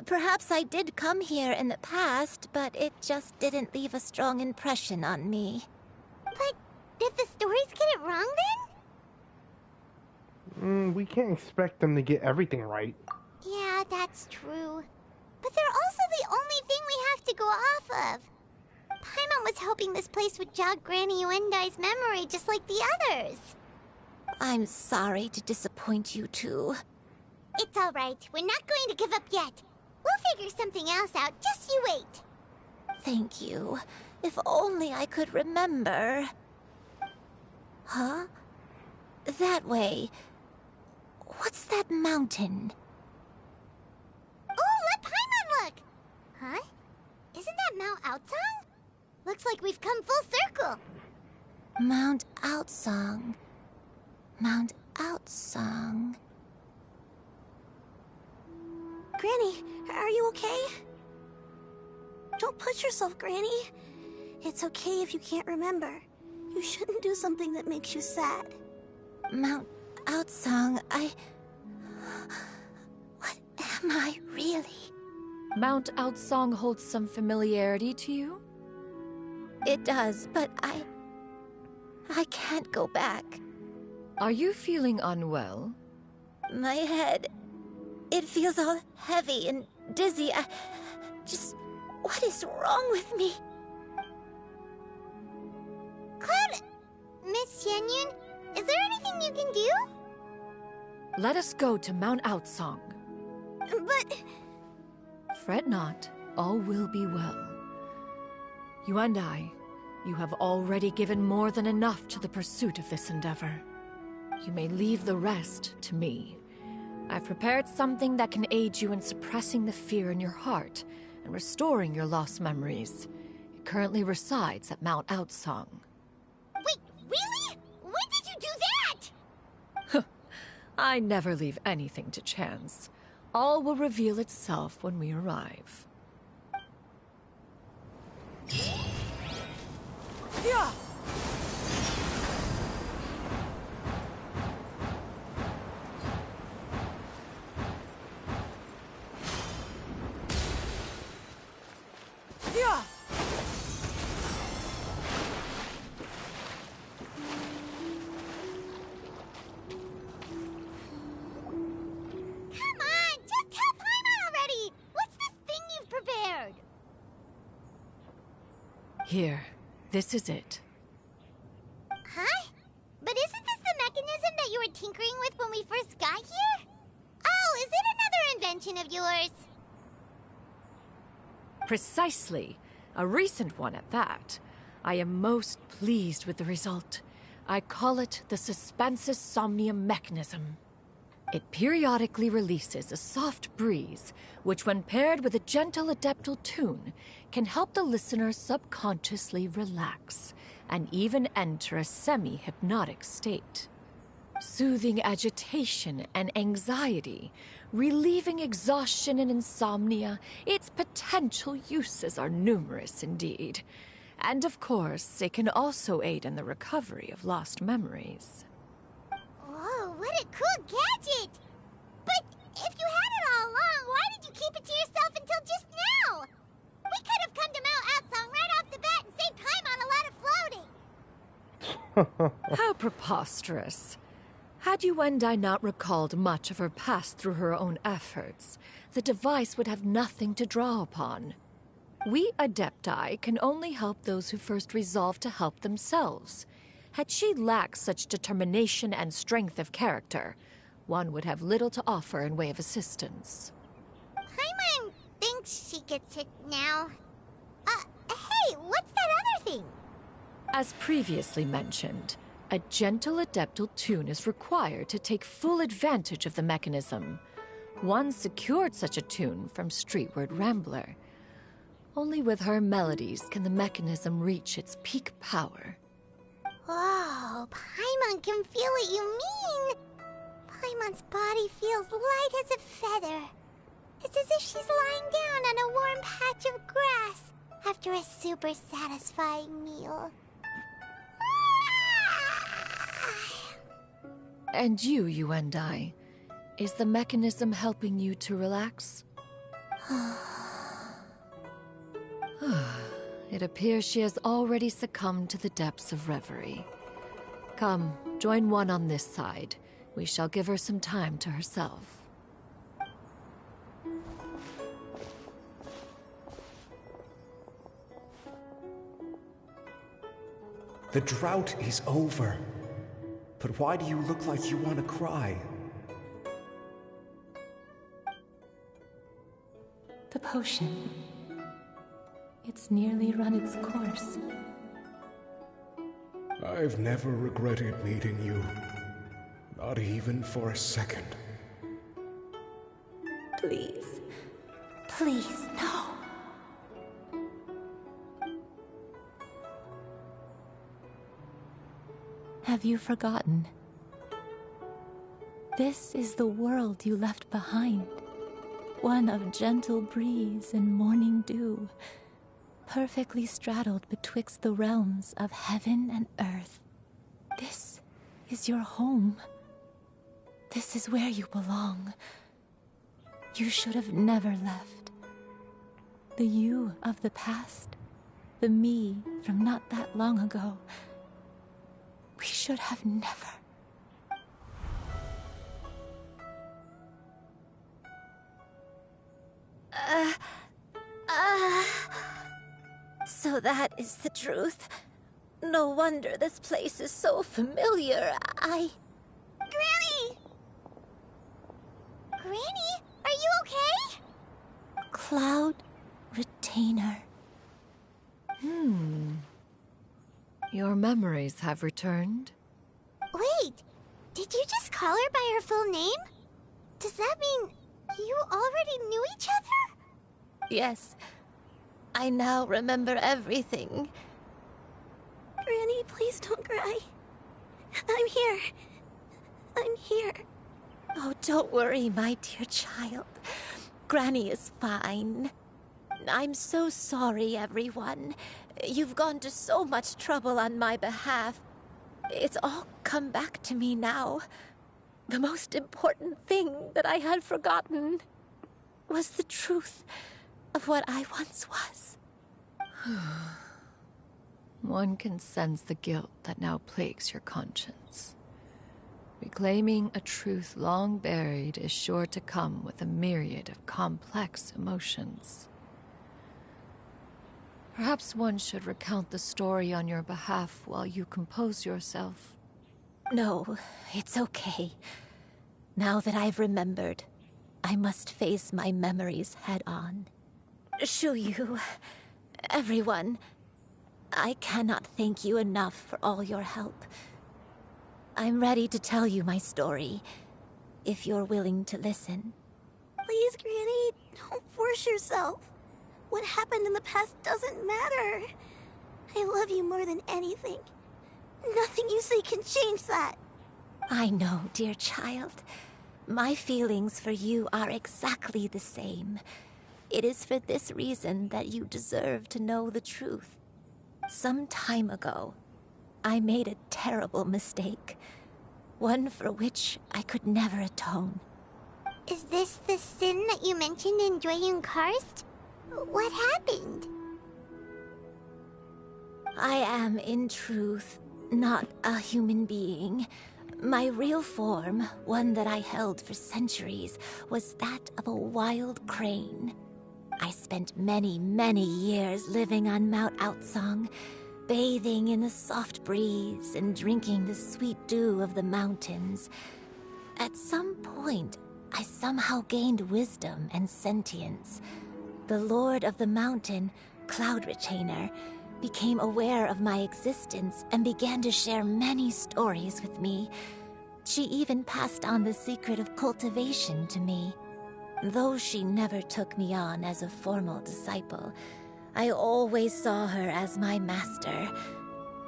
Perhaps I did come here in the past, but it just didn't leave a strong impression on me. But did the stories get it wrong then? We can't expect them to get everything right. Yeah, that's true. But they're also the only thing we have to go off of. Paimon was hoping this place would jog Granny Wendai's memory just like the others. I'm sorry to disappoint you two. It's all right. We're not going to give up yet. We'll figure something else out. Just you wait. Thank you. If only I could remember. Huh? that way. What's that mountain? Oh, let Paimon look! Huh? Isn't that Mt.Aocang? Looks like we've come full circle. Mt.Aocang. Mt.Aocang. Granny, are you okay? Don't push yourself, Granny. It's okay if you can't remember. You shouldn't do something that makes you sad. Mt.Aocang, what am I really? Mt.Aocang holds some familiarity to you? It does, but I can't go back. Are you feeling unwell? My head, it feels all heavy and dizzy. What is wrong with me? Cloud, Miss Xianyun, is there anything you can do? Let us go to Mt.Aocang. But... Fret not, all will be well. You and I, you have already given more than enough to the pursuit of this endeavor. You may leave the rest to me. I've prepared something that can aid you in suppressing the fear in your heart and restoring your lost memories. It currently resides at Mt.Aocang. Wait, really? When did you do that? I never leave anything to chance. All will reveal itself when we arrive. Yeah! Yeah! Come on, just tell Paimon already! What's this thing you've prepared? Here, this is it. Huh? But isn't this the mechanism that you were tinkering with when we first got here? Oh, is it another invention of yours? Precisely. A recent one at that. I am most pleased with the result. I call it the Suspensus Somnium mechanism. It periodically releases a soft breeze, which when paired with a gentle adeptal tune, can help the listener subconsciously relax and even enter a semi-hypnotic state. Soothing agitation and anxiety, relieving exhaustion and insomnia, its potential uses are numerous indeed. And of course, it can also aid in the recovery of lost memories. Whoa, what a cool gadget! But if you had it all along, why did you keep it to yourself until just now? We could have come to Mt.Aocang right off the bat and saved Paimon a lot of floating. How preposterous. Had Yuendai not recalled much of her past through her own efforts, the device would have nothing to draw upon. We Adepti can only help those who first resolve to help themselves. Had she lacked such determination and strength of character, one would have little to offer in way of assistance. Paimon thinks she gets it now. Hey, what's that other thing? As previously mentioned, a gentle adeptal tune is required to take full advantage of the mechanism. One secured such a tune from Streetward Rambler. Only with her melodies can the mechanism reach its peak power. Whoa, Paimon can feel what you mean. Paimon's body feels light as a feather. It's as if she's lying down on a warm patch of grass after a super satisfying meal. And you and I, is the mechanism helping you to relax? It appears she has already succumbed to the depths of reverie. Come, join one on this side. We shall give her some time to herself. The drought is over. But why do you look like you want to cry? The potion. It's nearly run its course. I've never regretted meeting you. Not even for a second. Please. Please, no. Have you forgotten? This is the world you left behind. One of gentle breeze and morning dew, perfectly straddled betwixt the realms of heaven and earth. This is your home. This is where you belong. You should have never left. The you of the past, the me from not that long ago, we should have never. So that is the truth. No wonder this place is so familiar. Granny! Granny, are you okay? Cloud Retainer. Your memories have returned? Wait, did you just call her by her full name? Does that mean you already knew each other? Yes. I now remember everything. Granny, please don't cry. I'm here. I'm here. Oh, don't worry, my dear child. Granny is fine. I'm so sorry, everyone. You've gone to so much trouble on my behalf. It's all come back to me now. The most important thing that I had forgotten was the truth of what I once was. One can sense the guilt that now plagues your conscience. Reclaiming a truth long buried is sure to come with a myriad of complex emotions. Perhaps one should recount the story on your behalf while you compose yourself. No, it's okay. Now that I've remembered, I must face my memories head on. Xianyun, everyone, I cannot thank you enough for all your help. I'm ready to tell you my story, if you're willing to listen. Please, Granny, don't force yourself. What happened in the past doesn't matter. I love you more than anything. Nothing you say can change that. I know, dear child. My feelings for you are exactly the same. It is for this reason that you deserve to know the truth. Some time ago, I made a terrible mistake. One for which I could never atone. Is this the sin that you mentioned in Qingyun Karst? What happened? I am, in truth, not a human being. My real form, one that I held for centuries, was that of a wild crane. I spent many, many years living on Mt.Aocang, bathing in the soft breeze and drinking the sweet dew of the mountains. At some point, I somehow gained wisdom and sentience. The Lord of the Mountain, Cloud Retainer, became aware of my existence and began to share many stories with me. She even passed on the secret of cultivation to me. Though she never took me on as a formal disciple, I always saw her as my master.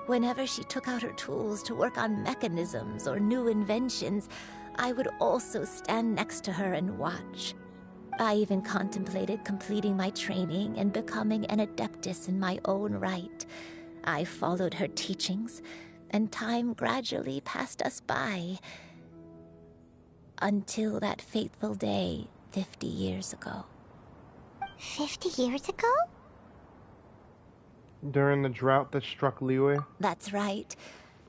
Whenever she took out her tools to work on mechanisms or new inventions, I would also stand next to her and watch. I even contemplated completing my training and becoming an adeptus in my own right. I followed her teachings, and time gradually passed us by. Until that fateful day 50 years ago. 50 years ago? During the drought that struck Liyue? That's right.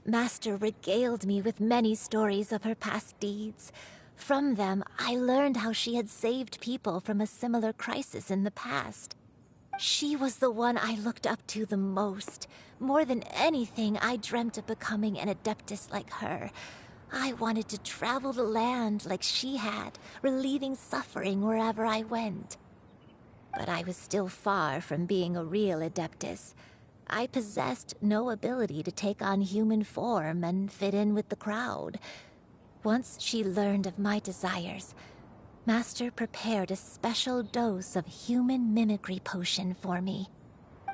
Master regaled me with many stories of her past deeds. From them, I learned how she had saved people from a similar crisis in the past. She was the one I looked up to the most. More than anything, I dreamt of becoming an adeptus like her. I wanted to travel the land like she had, relieving suffering wherever I went. But I was still far from being a real adeptus. I possessed no ability to take on human form and fit in with the crowd. Once she learned of my desires, Master prepared a special dose of human mimicry potion for me.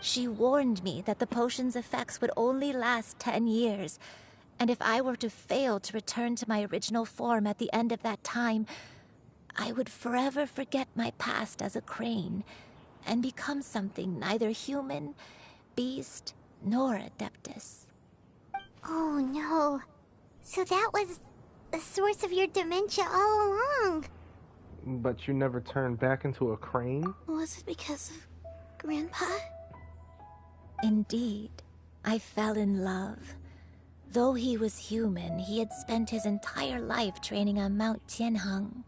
She warned me that the potion's effects would only last 10 years, and if I were to fail to return to my original form at the end of that time, I would forever forget my past as a crane and become something neither human, beast, nor adeptus. Oh no. So that was the source of your dementia all along. But you never turned back into a crane? Was it because of Grandpa? Indeed, I fell in love. Though he was human, he had spent his entire life training on Mt.Aocang.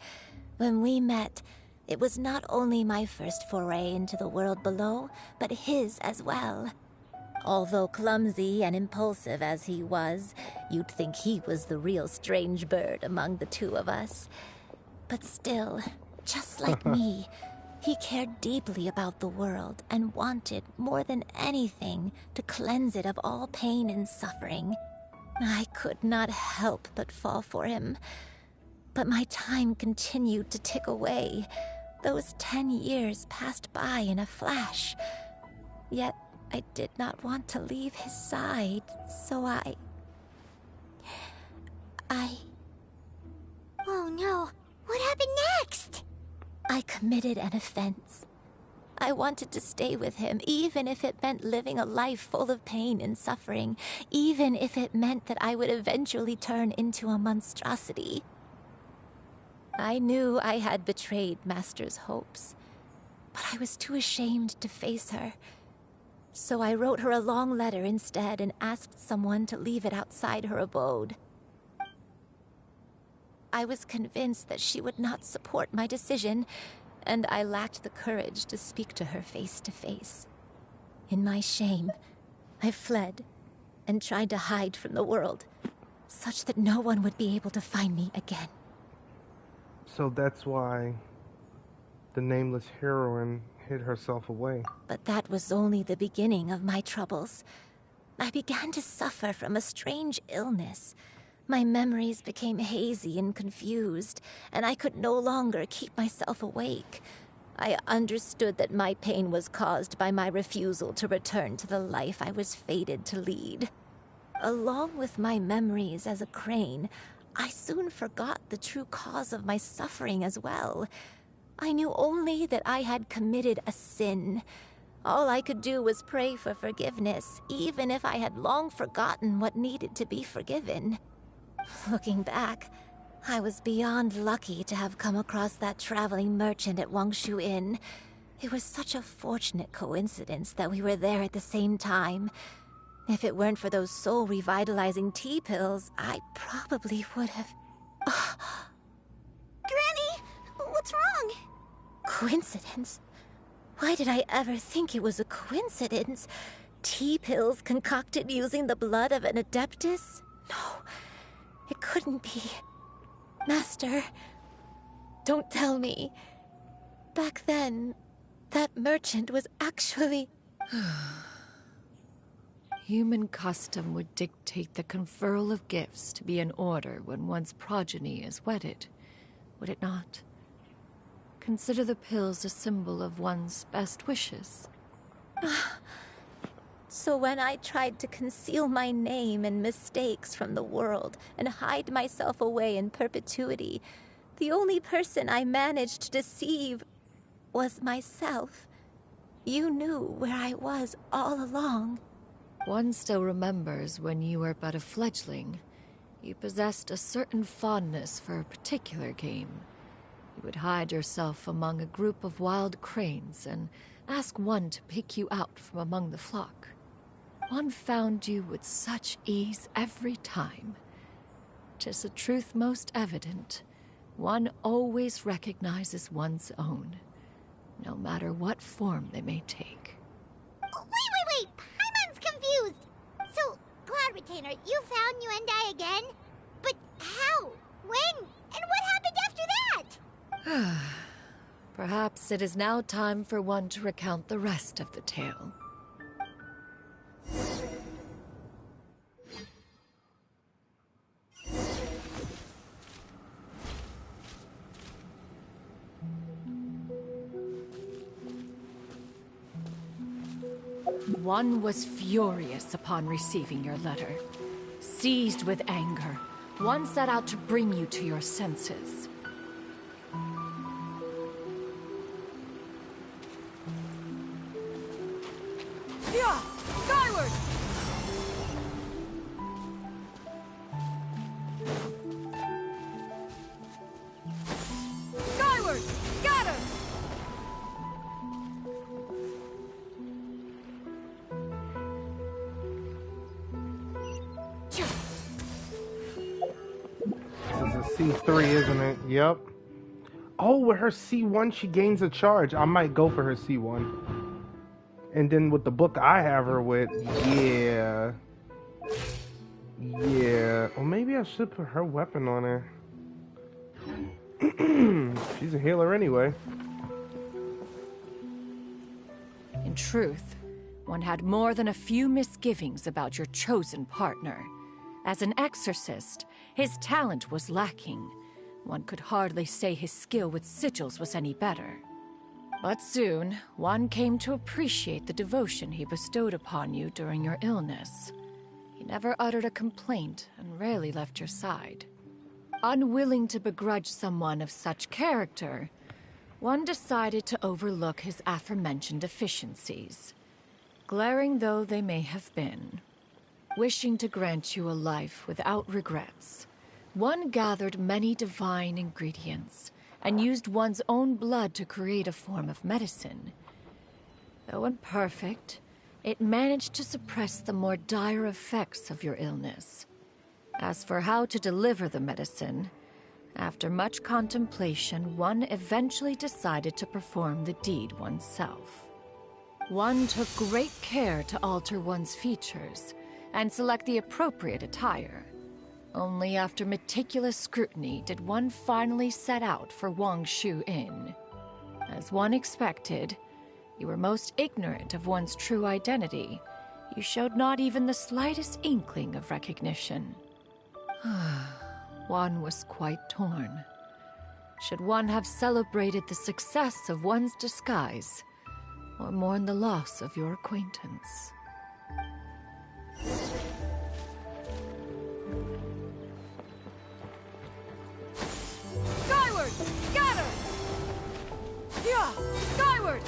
When we met, it was not only my first foray into the world below, but his as well. Although clumsy and impulsive as he was, you'd think he was the real strange bird among the two of us. But still, just like me, he cared deeply about the world and wanted, more than anything, to cleanse it of all pain and suffering. I could not help but fall for him. But my time continued to tick away. Those 10 years passed by in a flash. Yet I did not want to leave his side, so I... Oh no, what happened next? I committed an offense. I wanted to stay with him, even if it meant living a life full of pain and suffering, even if it meant that I would eventually turn into a monstrosity. I knew I had betrayed Master's hopes, but I was too ashamed to face her. So I wrote her a long letter instead and asked someone to leave it outside her abode. I was convinced that she would not support my decision, and I lacked the courage to speak to her face to face. In my shame, I fled and tried to hide from the world, such that no one would be able to find me again. So that's why the nameless heroine hid herself away. But that was only the beginning of my troubles. I began to suffer from a strange illness. My memories became hazy and confused, and I could no longer keep myself awake. I understood that my pain was caused by my refusal to return to the life I was fated to lead. Along with my memories as a crane, I soon forgot the true cause of my suffering as well. I knew only that I had committed a sin. All I could do was pray for forgiveness, even if I had long forgotten what needed to be forgiven. Looking back, I was beyond lucky to have come across that traveling merchant at Wangshu Inn. It was such a fortunate coincidence that we were there at the same time. If it weren't for those soul-revitalizing tea pills, I probably would have... Granny! What's wrong? Coincidence? Why did I ever think it was a coincidence? Tea pills concocted using the blood of an adeptus? No, it couldn't be. Master, don't tell me. Back then, that merchant was actually... Human custom would dictate the conferral of gifts to be in order when one's progeny is wedded, would it not? Consider the pills a symbol of one's best wishes. So when I tried to conceal my name and mistakes from the world and hide myself away in perpetuity, the only person I managed to deceive was myself. You knew where I was all along. One still remembers when you were but a fledgling. You possessed a certain fondness for a particular game. You would hide yourself among a group of wild cranes and ask one to pick you out from among the flock. One found you with such ease every time. 'Tis a truth most evident. One always recognizes one's own, no matter what form they may take. Wait! Paimon's confused! So, Cloud Retainer, you found Yuendai again? But how? When? And what happened after that? Perhaps it is now time for one to recount the rest of the tale. One was furious upon receiving your letter. Seized with anger, one set out to bring you to your senses. Yeah! Skyward! Skyward! Scatter! This is a C3, isn't it? Yep. Oh, with her C1, she gains a charge. I might go for her C1. And then with the book I have her with, yeah. Yeah. Or maybe I should put her weapon on her. She's a healer anyway. In truth, one had more than a few misgivings about your chosen partner. As an exorcist, his talent was lacking. One could hardly say his skill with sigils was any better. But soon, one came to appreciate the devotion he bestowed upon you during your illness. He never uttered a complaint and rarely left your side. Unwilling to begrudge someone of such character, one decided to overlook his aforementioned deficiencies, glaring though they may have been. Wishing to grant you a life without regrets, one gathered many divine ingredients and used one's own blood to create a form of medicine. Though imperfect, it managed to suppress the more dire effects of your illness. As for how to deliver the medicine, after much contemplation, one eventually decided to perform the deed oneself. One took great care to alter one's features and select the appropriate attire. Only after meticulous scrutiny did one finally set out for Wangshu Inn. As one expected, you were most ignorant of one's true identity. You showed not even the slightest inkling of recognition. One was quite torn. Should one have celebrated the success of one's disguise, or mourn the loss of your acquaintance? Skyward! Scatter! Yeah! Skyward!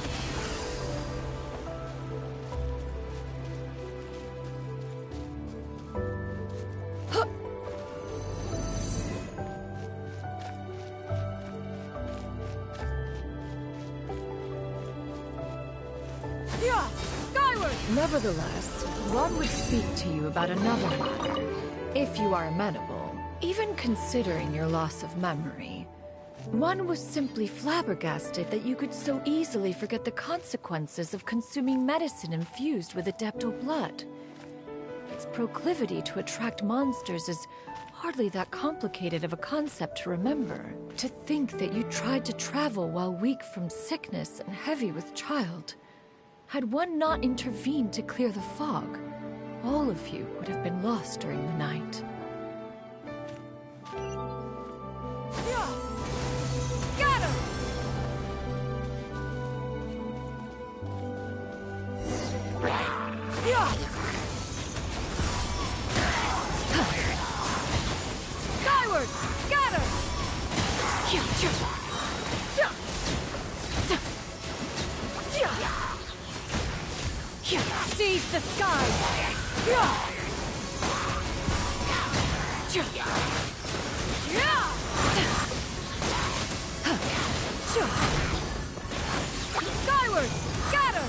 Yeah! Skyward! Nevertheless, one would speak to you about another matter, if you are amenable. Even considering your loss of memory, one was simply flabbergasted that you could so easily forget the consequences of consuming medicine infused with Adepto blood. Its proclivity to attract monsters is hardly that complicated of a concept to remember. To think that you tried to travel while weak from sickness and heavy with child. Had one not intervened to clear the fog, all of you would have been lost during the night. Yeah! Scatter! Yeah! Skyward! Scatter! Seize the sky! Skyward! Scatter!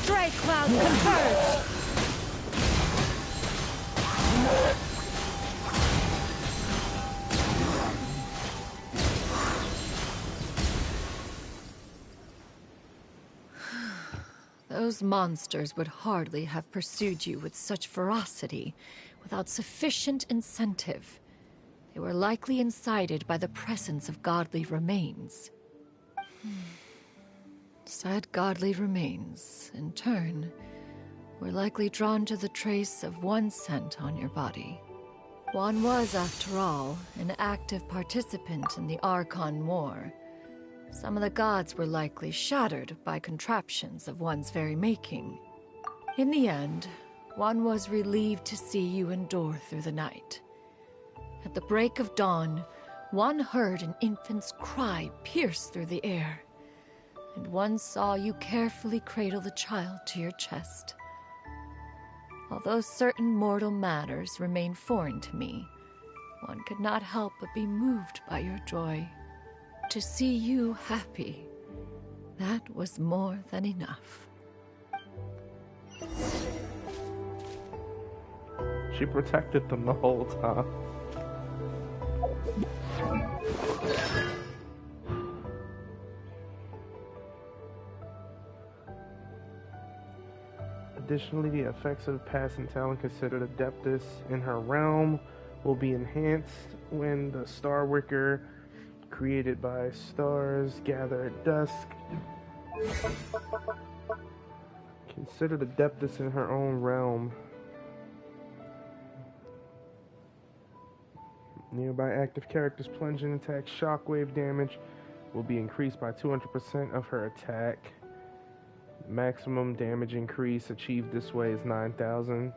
Stray clouds converge! Those monsters would hardly have pursued you with such ferocity without sufficient incentive. They were likely incited by the presence of godly remains. Said godly remains, in turn, were likely drawn to the trace of one scent on your body. One was, after all, an active participant in the Archon War. Some of the gods were likely shattered by contraptions of one's very making. In the end, one was relieved to see you endure through the night. At the break of dawn, one heard an infant's cry pierce through the air, and one saw you carefully cradle the child to your chest. Although certain mortal matters remain foreign to me, one could not help but be moved by your joy. To see you happy, that was more than enough. She protected them the whole time. Additionally, the effects of passing talent considered Adeptus in her realm will be enhanced when the Star Wicker created by stars gather at dusk. Considered Adeptus in her own realm. Nearby active characters' plunging attack shockwave damage will be increased by 200% of her attack. Maximum damage increase achieved this way is 9,000.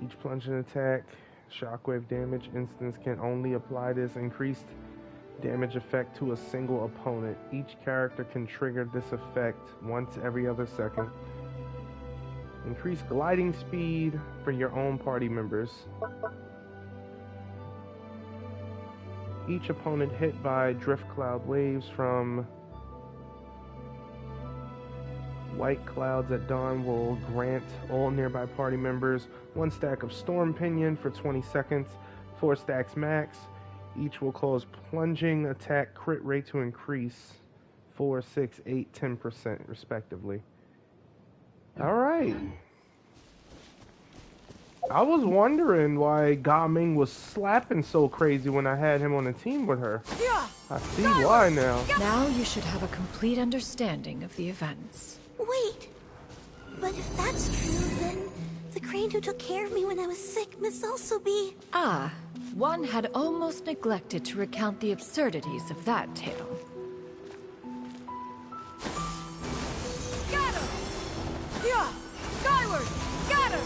Each plunging attack shockwave damage instance can only apply this increased damage effect to a single opponent. Each character can trigger this effect once every other second. Increase gliding speed for your own party members. Each opponent hit by drift cloud waves from white clouds at dawn will grant all nearby party members 1 stack of storm pinion for 20 seconds, 4 stacks max. Each will cause plunging attack crit rate to increase 4, 6, 8, 10% respectively. Alright. I was wondering why Gaming was slapping so crazy when I had him on the team with her. I see why now. Now you should have a complete understanding of the events. Wait, but if that's true, then the crane who took care of me when I was sick must also be... Ah, one had almost neglected to recount the absurdities of that tale. Got her! Yeah! Skyward! Got her!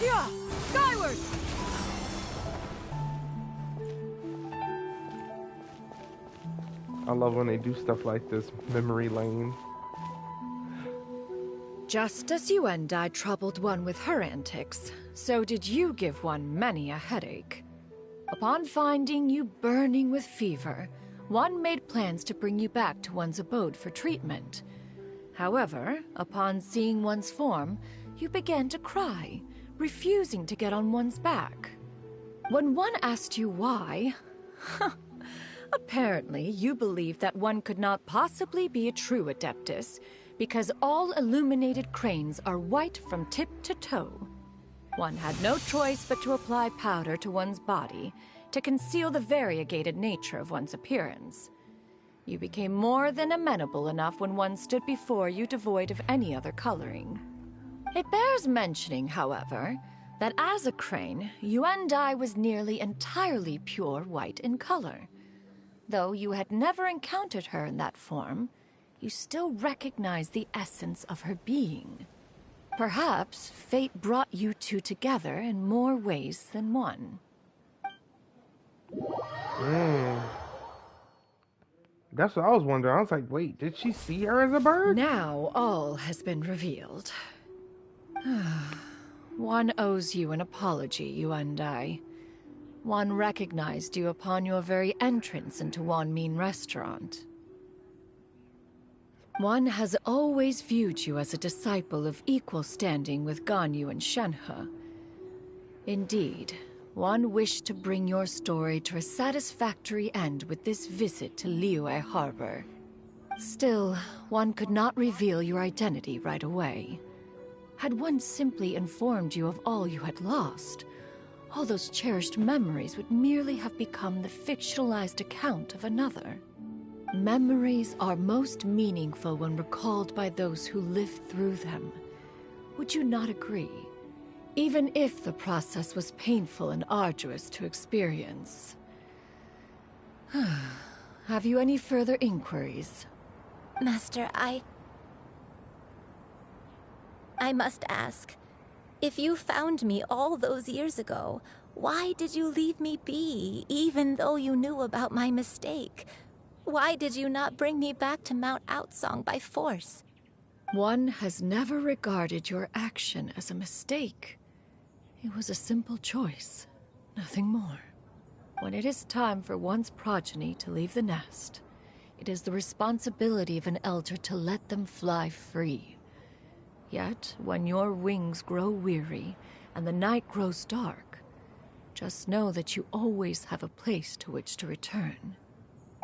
Yeah! Skyward! I love when they do stuff like this, memory lane. Just as you and I troubled one with her antics, so did you give one many a headache. Upon finding you burning with fever, one made plans to bring you back to one's abode for treatment. However, upon seeing one's form, you began to cry, refusing to get on one's back. When one asked you why, apparently you believed that one could not possibly be a true Adeptus, because all illuminated cranes are white from tip to toe. One had no choice but to apply powder to one's body to conceal the variegated nature of one's appearance. You became more than amenable enough when one stood before you devoid of any other coloring. It bears mentioning, however, that as a crane, Yuendai was nearly entirely pure white in color. Though you had never encountered her in that form, you still recognized the essence of her being. Perhaps fate brought you two together in more ways than one. That's what I was wondering. I was like, wait, did she see her as a bird? Now all has been revealed. One owes you an apology, you and I. One recognized you upon your very entrance into Wanmin Restaurant. One has always viewed you as a disciple of equal standing with Ganyu and Shenhe. Indeed, one wished to bring your story to a satisfactory end with this visit to Liyue Harbor. Still, one could not reveal your identity right away. Had one simply informed you of all you had lost, all those cherished memories would merely have become the fictionalized account of another. Memories are most meaningful when recalled by those who lived through them. Would you not agree? Even if the process was painful and arduous to experience. Have you any further inquiries? Master, I must ask. If you found me all those years ago, why did you leave me be, even though you knew about my mistake? Why did you not bring me back to Mt.Aocang by force? One has never regarded your action as a mistake. It was a simple choice, nothing more. When it is time for one's progeny to leave the nest, it is the responsibility of an elder to let them fly free. Yet, when your wings grow weary and the night grows dark, just know that you always have a place to which to return.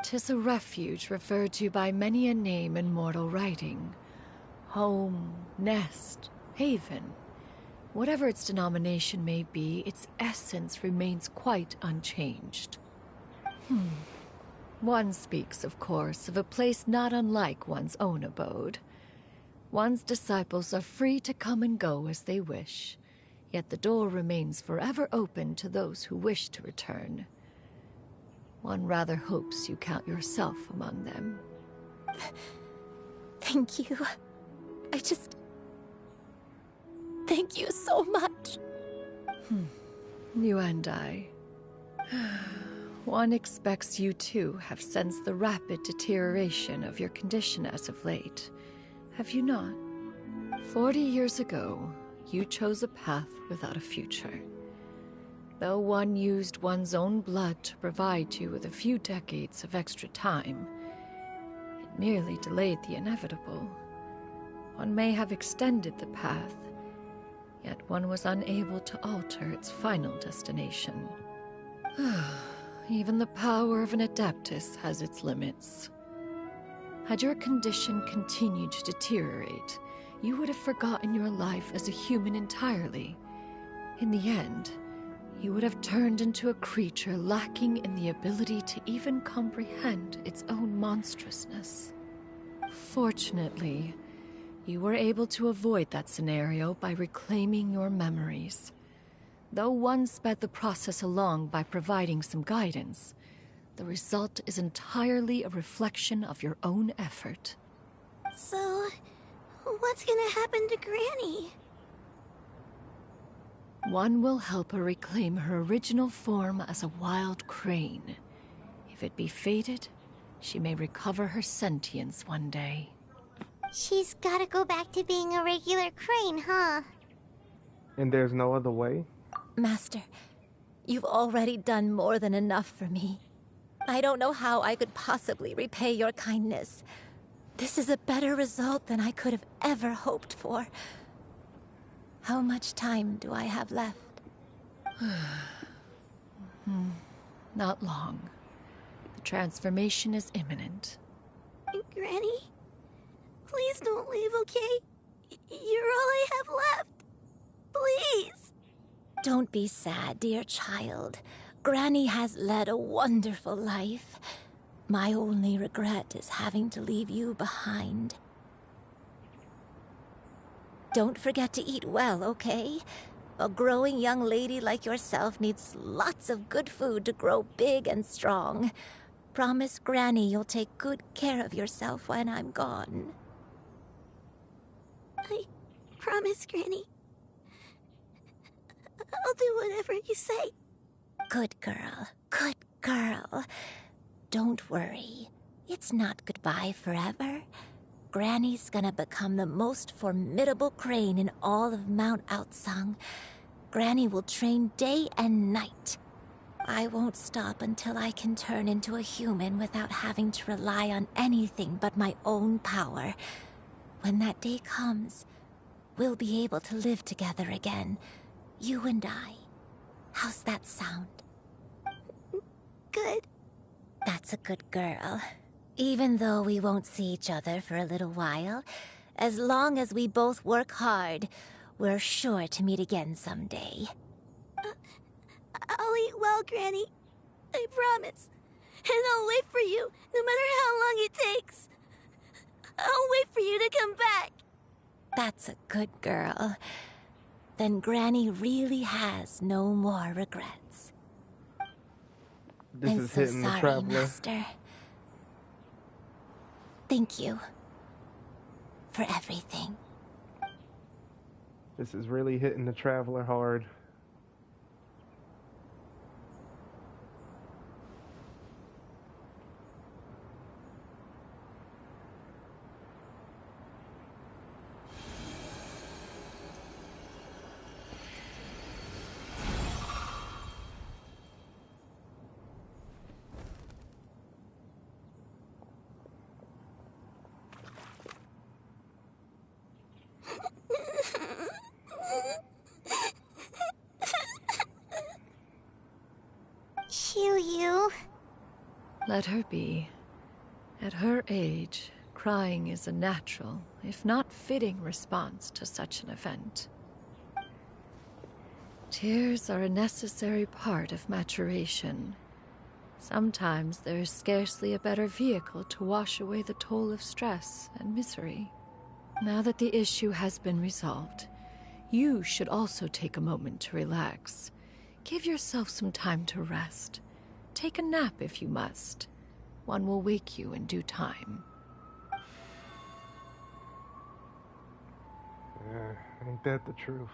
'Tis a refuge referred to by many a name in mortal writing. Home, nest, haven. Whatever its denomination may be, its essence remains quite unchanged. One speaks, of course, of a place not unlike one's own abode. One's disciples are free to come and go as they wish, yet the door remains forever open to those who wish to return. One rather hopes you count yourself among them. Thank you. Thank you so much. You and I. One expects you too have sensed the rapid deterioration of your condition as of late. Have you not? 40 years ago, you chose a path without a future. Though one used one's own blood to provide you with a few decades of extra time, it merely delayed the inevitable. One may have extended the path, yet one was unable to alter its final destination. Even the power of an Adeptus has its limits. Had your condition continued to deteriorate, you would have forgotten your life as a human entirely. In the end, you would have turned into a creature lacking in the ability to even comprehend its own monstrousness. Fortunately, you were able to avoid that scenario by reclaiming your memories. Though one sped the process along by providing some guidance, the result is entirely a reflection of your own effort. So, what's gonna happen to Granny? One will help her reclaim her original form as a wild crane. If it be fated, she may recover her sentience one day. She's gotta go back to being a regular crane, huh? And there's no other way? Master, you've already done more than enough for me. I don't know how I could possibly repay your kindness. This is a better result than I could have ever hoped for. How much time do I have left? Not long. The transformation is imminent. Granny? Please don't leave, okay? You're all I have left. Please. Don't be sad, dear child. Granny has led a wonderful life. My only regret is having to leave you behind. Don't forget to eat well, okay? A growing young lady like yourself needs lots of good food to grow big and strong. Promise Granny you'll take good care of yourself when I'm gone. I promise, Granny. I'll do whatever you say. Good girl, good girl. Don't worry. It's not goodbye forever. Granny's gonna become the most formidable crane in all of Mt.Aocang. Granny will train day and night. I won't stop until I can turn into a human without having to rely on anything but my own power. When that day comes, we'll be able to live together again. You and I. How's that sound? Good. That's a good girl. Even though we won't see each other for a little while, as long as we both work hard, we're sure to meet again someday. I'll eat well, Granny. I promise. And I'll wait for you, no matter how long it takes. I'll wait for you to come back. That's a good girl. then Granny really has no more regrets. This I'm is so hitting the sorry, traveler. Master. Thank you for everything. This is really hitting the traveler hard. Xianyun. Let her be. At her age, crying is a natural, if not fitting, response to such an event. Tears are a necessary part of maturation. Sometimes there is scarcely a better vehicle to wash away the toll of stress and misery. Now that the issue has been resolved, you should also take a moment to relax. Give yourself some time to rest. Take a nap if you must. One will wake you in due time. Ain't that the truth?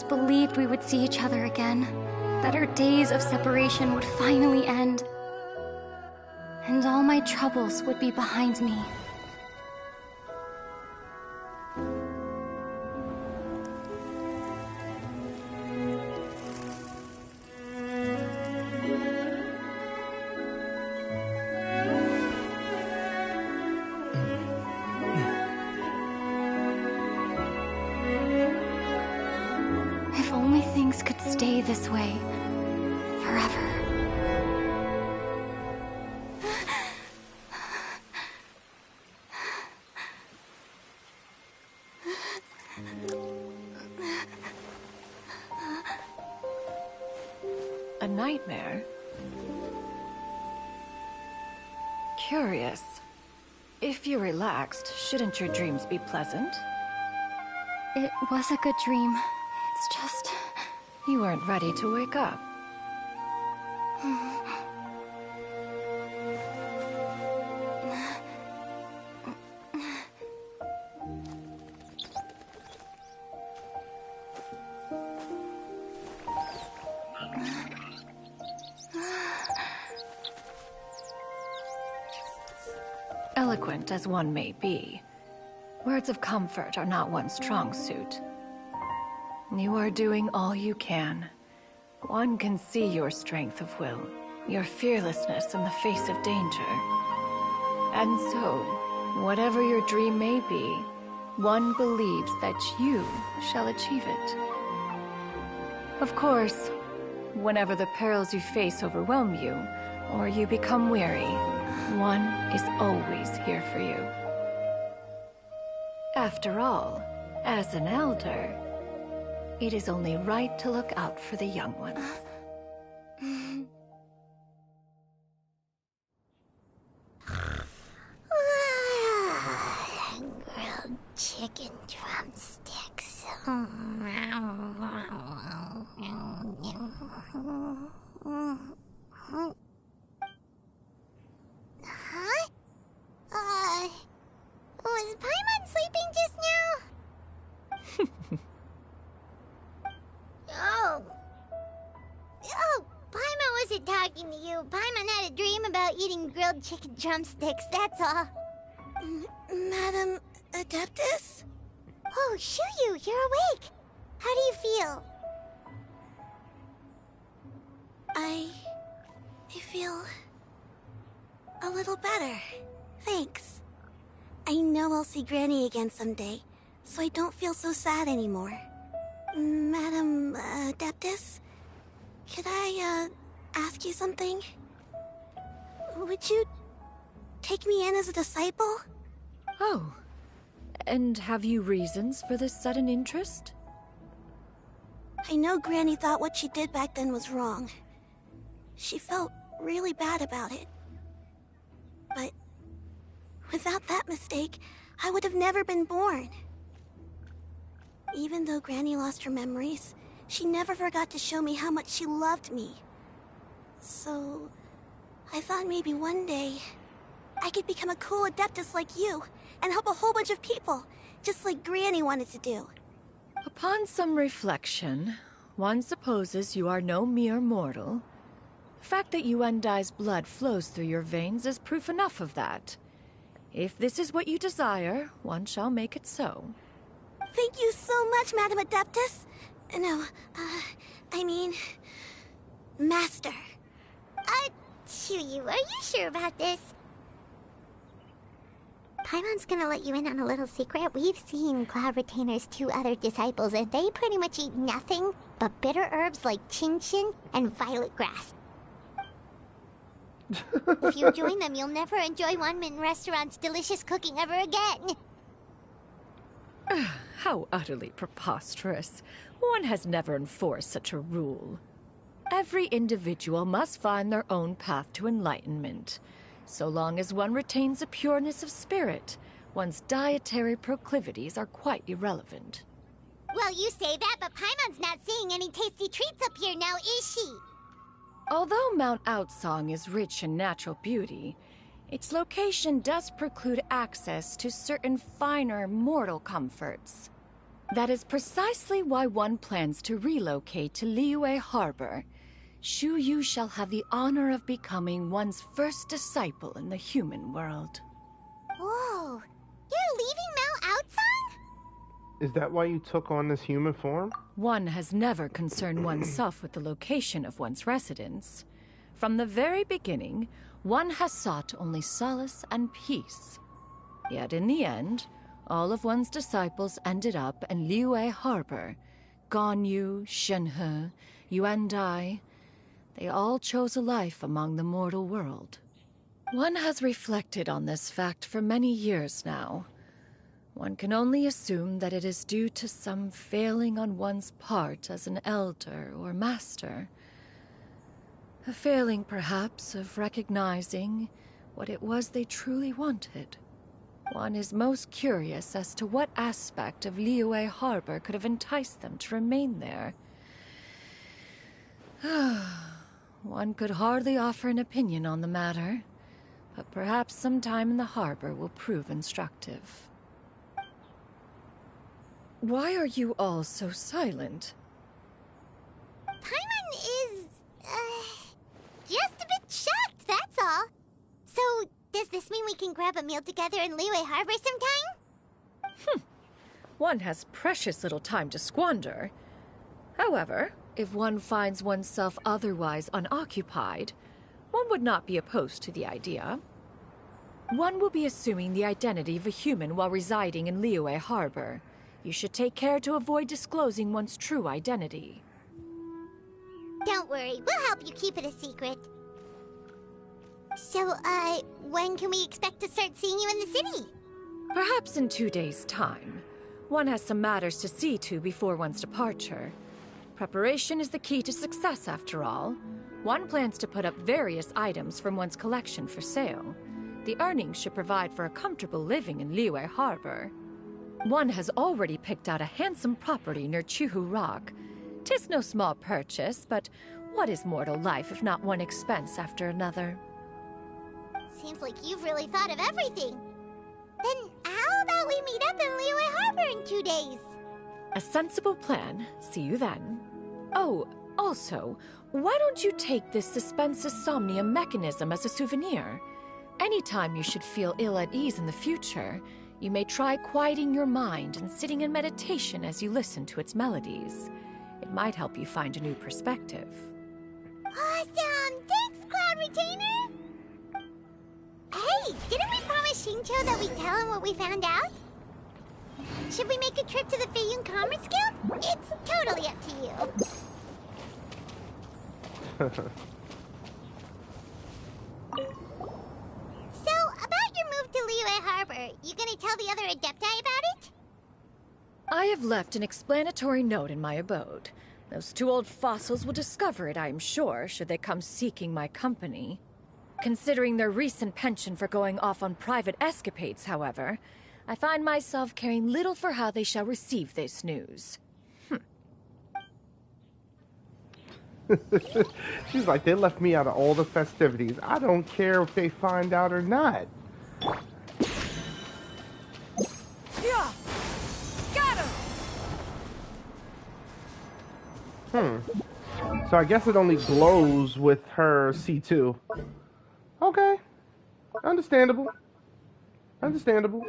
Believed we would see each other again, that our days of separation would finally end, and all my troubles would be behind me. Things could stay this way forever. A nightmare? Curious. If you're relaxed, shouldn't your dreams be pleasant? It was a good dream. It's just... You weren't ready to wake up. Eloquent as one may be, words of comfort are not one's strong suit. You are doing all you can. One can see your strength of will, your fearlessness in the face of danger. And so, whatever your dream may be, one believes that you shall achieve it. Of course, whenever the perils you face overwhelm you, or you become weary, one is always here for you. After all, as an elder, it is only right to look out for the young ones. Grilled chicken drumstick. Was Paimon sleeping just now? Oh, Paimon wasn't talking to you. Paimon had a dream about eating grilled chicken drumsticks, that's all. Madam Adeptus? Oh, Xianyun, you're awake. How do you feel? I feel a little better. Thanks. I know I'll see Granny again someday, so I don't feel so sad anymore. Madam Adeptus, could I ask you something? Would you take me in as a disciple? Oh, and have you reasons for this sudden interest? I know Granny thought what she did back then was wrong. She felt really bad about it. But without that mistake, I would have never been born. Even though Granny lost her memories, she never forgot to show me how much she loved me. So, I thought maybe one day I could become a cool Adeptus like you and help a whole bunch of people, just like Granny wanted to do. Upon some reflection, one supposes you are no mere mortal. The fact that Yuendai's blood flows through your veins is proof enough of that. If this is what you desire, one shall make it so. Thank you so much, Madam Adeptus. No, I mean, Master. Xianyun, are you sure about this? Paimon's gonna let you in on a little secret. We've seen Cloud Retainer's 2 other disciples, and they pretty much eat nothing but bitter herbs like Qingyun and violet grass. If you join them, you'll never enjoy Wanmin Restaurant's delicious cooking ever again. How utterly preposterous. One has never enforced such a rule. Every individual must find their own path to enlightenment. So long as one retains a pureness of spirit, one's dietary proclivities are quite irrelevant. Well, you say that, but Paimon's not seeing any tasty treats up here now, is she? Although Mt.Aocang is rich in natural beauty, its location does preclude access to certain finer mortal comforts. That is precisely why one plans to relocate to Liyue Harbor. Xianyun shall have the honor of becoming one's first disciple in the human world. Whoa, you're leaving Mt.Aocang? Is that why you took on this human form? One has never concerned oneself with the location of one's residence. From the very beginning, one has sought only solace and peace. Yet in the end, all of one's disciples ended up in Liyue Harbor. Ganyu, Shenhe, Yuendai. They all chose a life among the mortal world. One has reflected on this fact for many years now. One can only assume that it is due to some failing on one's part as an elder or master. A failing, perhaps, of recognizing what it was they truly wanted. One is most curious as to what aspect of Liyue Harbor could have enticed them to remain there. One could hardly offer an opinion on the matter, but perhaps some time in the harbor will prove instructive. Why are you all so silent? Paimon is, just a bit shocked, that's all. So, does this mean we can grab a meal together in Liyue Harbor sometime? One has precious little time to squander. However, if one finds oneself otherwise unoccupied, one would not be opposed to the idea. One will be assuming the identity of a human while residing in Liyue Harbor. You should take care to avoid disclosing one's true identity. Don't worry, we'll help you keep it a secret. So, when can we expect to start seeing you in the city? Perhaps in 2 days' time. One has some matters to see to before one's departure. Preparation is the key to success, after all. One plans to put up various items from one's collection for sale. The earnings should provide for a comfortable living in Liyue Harbor. One has already picked out a handsome property near Chuhu Rock. 'Tis no small purchase, but what is mortal life if not one expense after another? Seems like you've really thought of everything. Then how about we meet up in Liyue Harbor in 2 days? A sensible plan. See you then. Oh, also, why don't you take this suspense somnium mechanism as a souvenir? Anytime you should feel ill at ease in the future, you may try quieting your mind and sitting in meditation as you listen to its melodies. It might help you find a new perspective. Awesome! Thanks, Cloud Retainer! Hey, didn't we promise Xingqiu that we'd tell him what we found out? Should we make a trip to the Feiyun Commerce Guild? It's totally up to you. So, about your move to Liyue Harbor, you gonna tell the other Adepti about it? I have left an explanatory note in my abode. Those two old fossils will discover it, I am sure, should they come seeking my company. Considering their recent penchant for going off on private escapades, however, I find myself caring little for how they shall receive this news. She's like, they left me out of all the festivities. I don't care if they find out or not. Yeah! Got him! So I guess it only glows with her C2. Okay. Understandable. Understandable.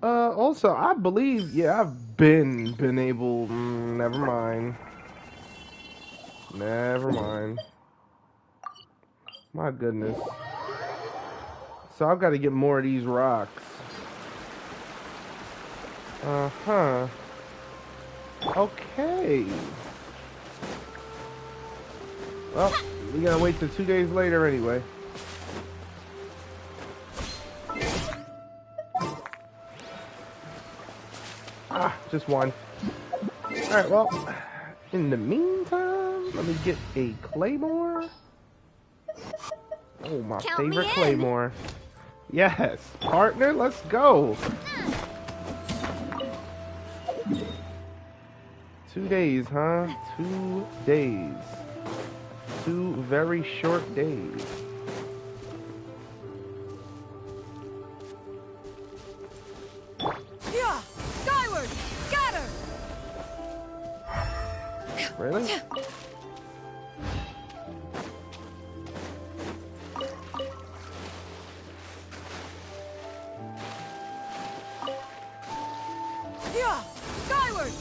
Also, I believe, yeah, I've been able, never mind. Never mind. My goodness. So I've got to get more of these rocks. Uh-huh. Okay. Well, we gotta wait till 2 days later anyway. Ah, just one. Alright, well, in the meantime, let me get a claymore. Oh, my favorite claymore. Yes, partner, let's go. 2 days, huh? 2 days. 2 very short days. Yeah! Skyward! Got her! Really? Yeah! Skyward!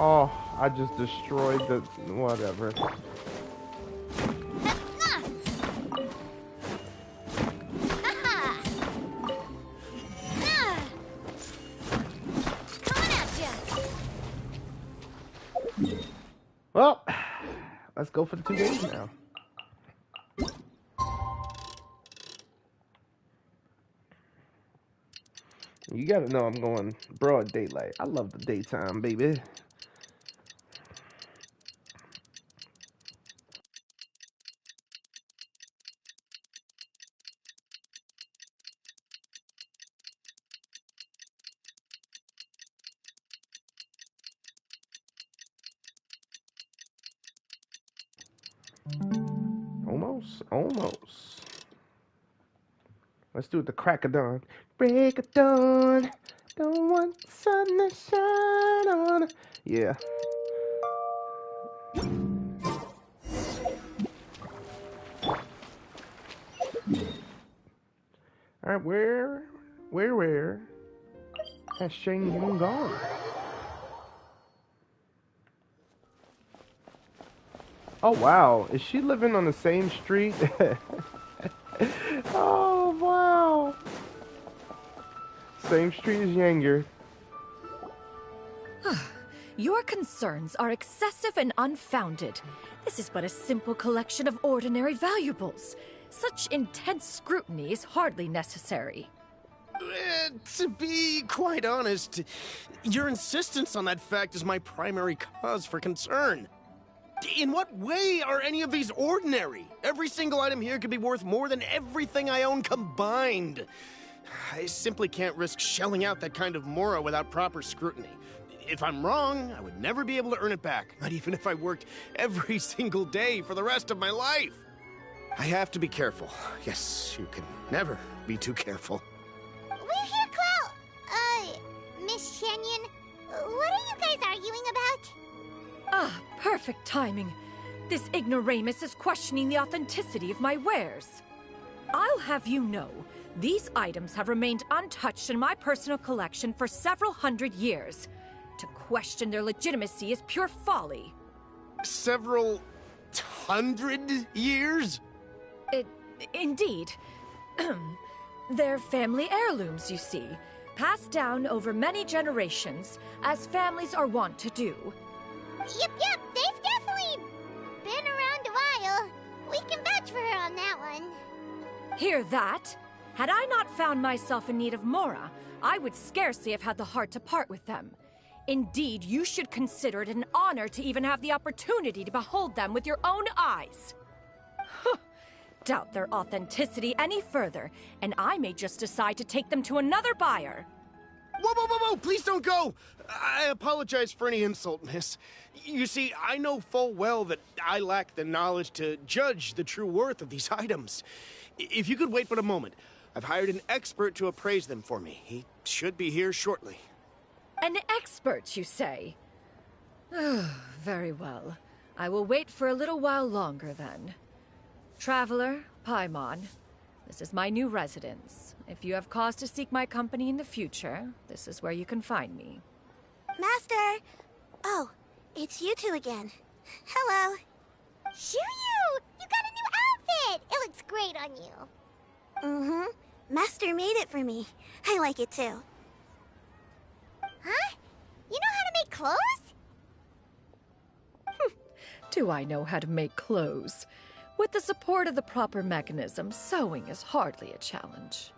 Oh, I just destroyed the... whatever. Well, let's go for the 2 days now. You gotta know I'm going broad daylight. I love the daytime, baby. Almost. Let's do it the crack of dawn. Break of dawn. Don't want the sun to shine on. Yeah. Alright, where has Xianyun gone? Oh wow, is she living on the same street? Oh wow. Same street as Yanger. Your concerns are excessive and unfounded. This is but a simple collection of ordinary valuables. Such intense scrutiny is hardly necessary. To be quite honest, your insistence on that fact is my primary cause for concern. In what way are any of these ordinary? Every single item here could be worth more than everything I own combined. I simply can't risk shelling out that kind of mora without proper scrutiny. If I'm wrong, I would never be able to earn it back, not even if I worked every single day for the rest of my life. I have to be careful. Yes, you can never be too careful. We're here, Clow. Miss Xianyun, what are you guys arguing about? Ah, perfect timing. This ignoramus is questioning the authenticity of my wares. I'll have you know, these items have remained untouched in my personal collection for several hundred years. To question their legitimacy is pure folly. Several hundred years? Indeed. They're family heirlooms, you see, passed down over many generations, as families are wont to do. Yep, they've definitely been around a while. We can vouch for her on that one. Hear that? Had I not found myself in need of mora, I would scarcely have had the heart to part with them. Indeed, you should consider it an honor to even have the opportunity to behold them with your own eyes. Doubt their authenticity any further, and I may just decide to take them to another buyer. Whoa! Please don't go! I apologize for any insult, miss. You see, I know full well that I lack the knowledge to judge the true worth of these items. If you could wait but a moment, I've hired an expert to appraise them for me. He should be here shortly. An expert, you say? Very well. I will wait for a little while longer, then. Traveler, Paimon, this is my new residence. If you have cause to seek my company in the future, this is where you can find me. Master! Oh, it's you two again. Hello. Xianyun! You got a new outfit! It looks great on you. Mm-hmm. Master made it for me. I like it too. Huh? You know how to make clothes? Do I know how to make clothes? With the support of the proper mechanism, sewing is hardly a challenge.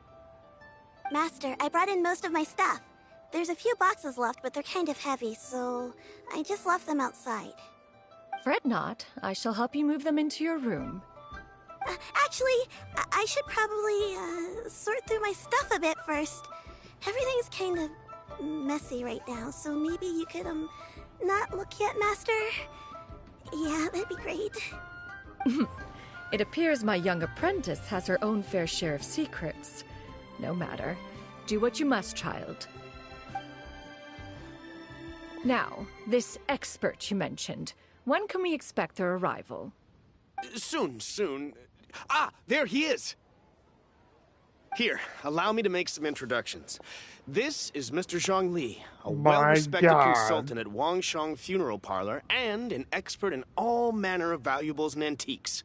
Master, I brought in most of my stuff. There's a few boxes left, but they're kind of heavy, so I just left them outside. Fret not. I shall help you move them into your room. Actually, I should probably sort through my stuff a bit first. Everything's kind of messy right now, so maybe you could, not look yet, Master? Yeah, that'd be great. It appears my young apprentice has her own fair share of secrets. No matter. Do what you must, child. Now, this expert you mentioned, when can we expect their arrival? Soon. Ah, there he is! Here, allow me to make some introductions. This is Mr. Zhongli, a well-respected consultant at Wangshu Funeral Parlor and an expert in all manner of valuables and antiques.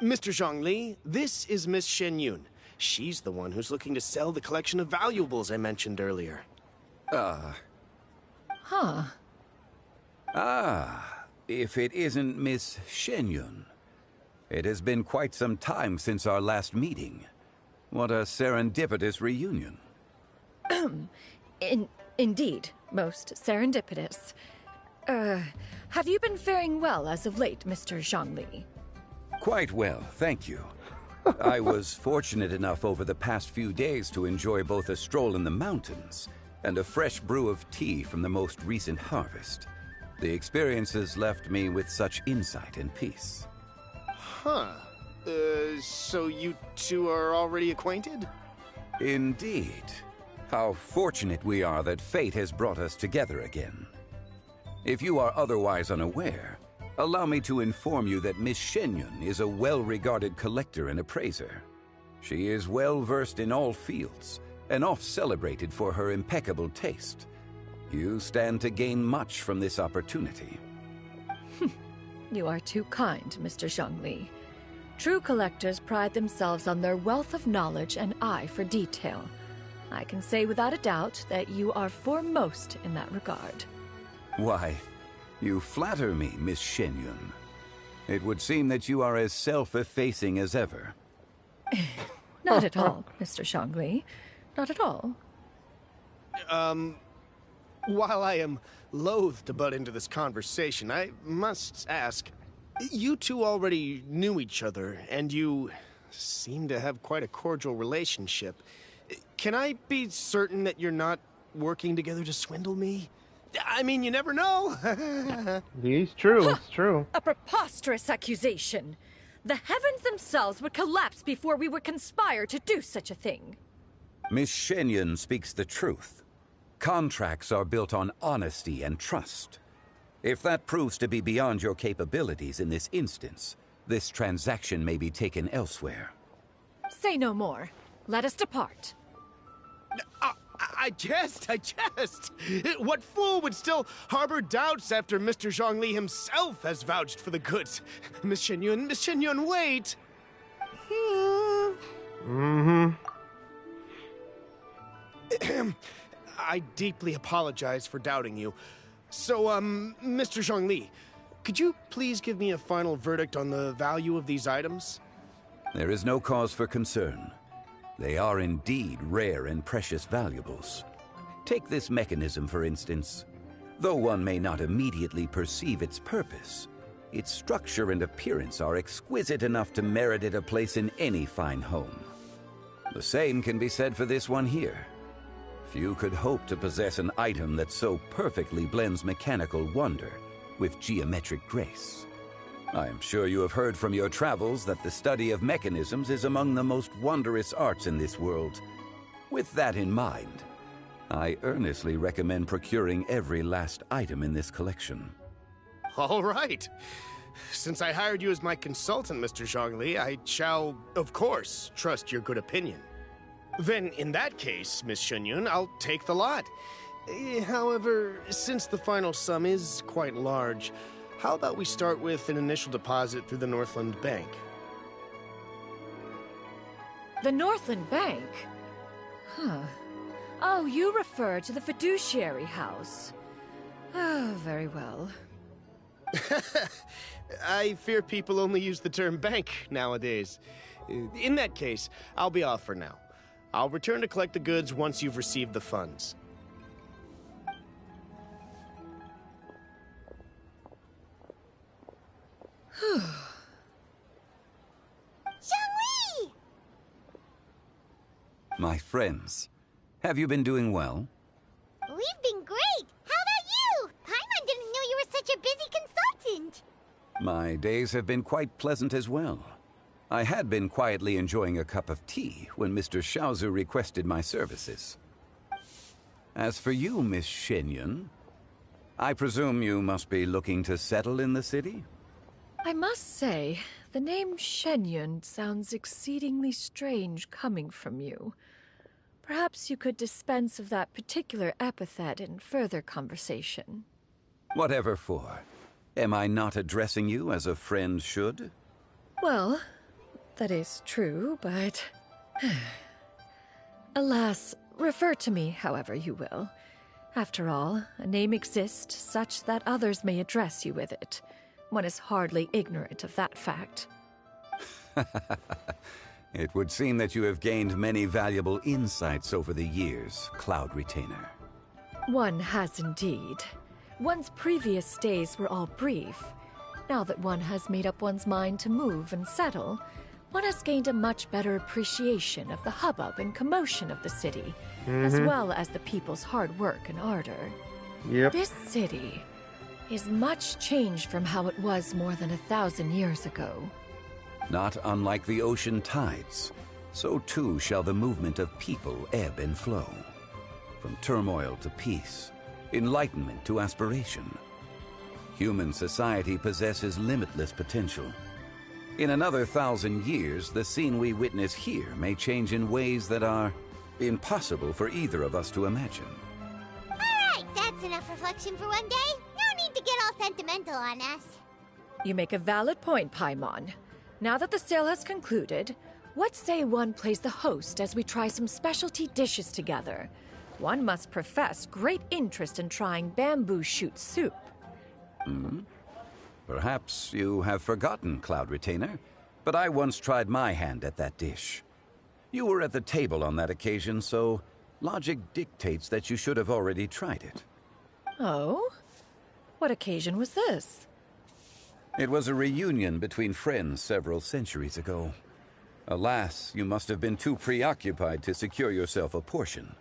Mr. Zhongli, this is Miss Shenhyun. She's the one who's looking to sell the collection of valuables I mentioned earlier. If it isn't Miss Xianyun. It has been quite some time since our last meeting. What a serendipitous reunion. Indeed, most serendipitous. Have you been faring well as of late, Mr. Zhongli? Quite well, thank you. I was fortunate enough over the past few days to enjoy both a stroll in the mountains and a fresh brew of tea from the most recent harvest. The experiences left me with such insight and peace. So you two are already acquainted? Indeed. How fortunate we are that fate has brought us together again. If you are otherwise unaware, allow me to inform you that Miss Xianyun is a well-regarded collector and appraiser. She is well-versed in all fields, and oft-celebrated for her impeccable taste. You stand to gain much from this opportunity. You are too kind, Mr. Zhongli. True collectors pride themselves on their wealth of knowledge and eye for detail. I can say without a doubt that you are foremost in that regard. Why, you flatter me, Miss Xianyun. It would seem that you are as self-effacing as ever. Not at all, Mr. Zhongli. Not at all. While I am loath to butt into this conversation, I must ask, you two already knew each other, and you seem to have quite a cordial relationship. can I be certain that you're not working together to swindle me? I mean, you never know. It's true, it's true. A preposterous accusation. The heavens themselves would collapse before we would conspire to do such a thing. Miss Xianyun speaks the truth. Contracts are built on honesty and trust. If that proves to be beyond your capabilities in this instance, this transaction may be taken elsewhere. Say no more. Let us depart. I jest. What fool would still harbor doubts after Mr. Zhongli himself has vouched for the goods? Miss Xianyun, wait! I deeply apologize for doubting you. So, Mr. Zhongli, could you please give me a final verdict on the value of these items? There is no cause for concern. They are indeed rare and precious valuables. Take this mechanism, for instance. Though one may not immediately perceive its purpose, its structure and appearance are exquisite enough to merit it a place in any fine home. The same can be said for this one here. Few could hope to possess an item that so perfectly blends mechanical wonder with geometric grace. I am sure you have heard from your travels that the study of mechanisms is among the most wondrous arts in this world. With that in mind, I earnestly recommend procuring every last item in this collection. All right. Since I hired you as my consultant, Mr. Zhongli, I shall, of course, trust your good opinion. Then, in that case, Miss Xianyun, I'll take the lot. However, since the final sum is quite large, how about we start with an initial deposit through the Northland Bank? The Northland Bank? Huh. Oh, you refer to the fiduciary house. Oh, very well. I fear people only use the term bank nowadays. In that case, I'll be off for now. I'll return to collect the goods once you've received the funds. Zhongli! My friends, have you been doing well? We've been great! How about you? Paimon didn't know you were such a busy consultant! My days have been quite pleasant as well. I had been quietly enjoying a cup of tea when Mr. Xiaozu requested my services. As for you, Miss Xianyun, I presume you must be looking to settle in the city? I must say, the name Shenyun sounds exceedingly strange coming from you. Perhaps you could dispense of that particular epithet in further conversation. Whatever for. Am I not addressing you as a friend should? Well, that is true, but... Alas, refer to me however you will. After all, a name exists such that others may address you with it. One is hardly ignorant of that fact. It would seem that you have gained many valuable insights over the years, Cloud Retainer. One has indeed. One's previous days were all brief. Now that one has made up one's mind to move and settle, one has gained a much better appreciation of the hubbub and commotion of the city, as well as the people's hard work and ardor. Yep. This city is much changed from how it was more than 1,000 years ago. Not unlike the ocean tides, so too shall the movement of people ebb and flow. From turmoil to peace, enlightenment to aspiration. Human society possesses limitless potential. In another 1,000 years, the scene we witness here may change in ways that are impossible for either of us to imagine. All right, that's enough reflection for one day. No need to get all sentimental on us. You make a valid point, Paimon. Now that the sale has concluded, what say one plays the host as we try some specialty dishes together? One must profess great interest in trying bamboo shoot soup. Perhaps you have forgotten, Cloud Retainer, but I once tried my hand at that dish. You were at the table on that occasion, so logic dictates that you should have already tried it. Oh? What occasion was this? It was a reunion between friends several centuries ago. Alas, you must have been too preoccupied to secure yourself a portion.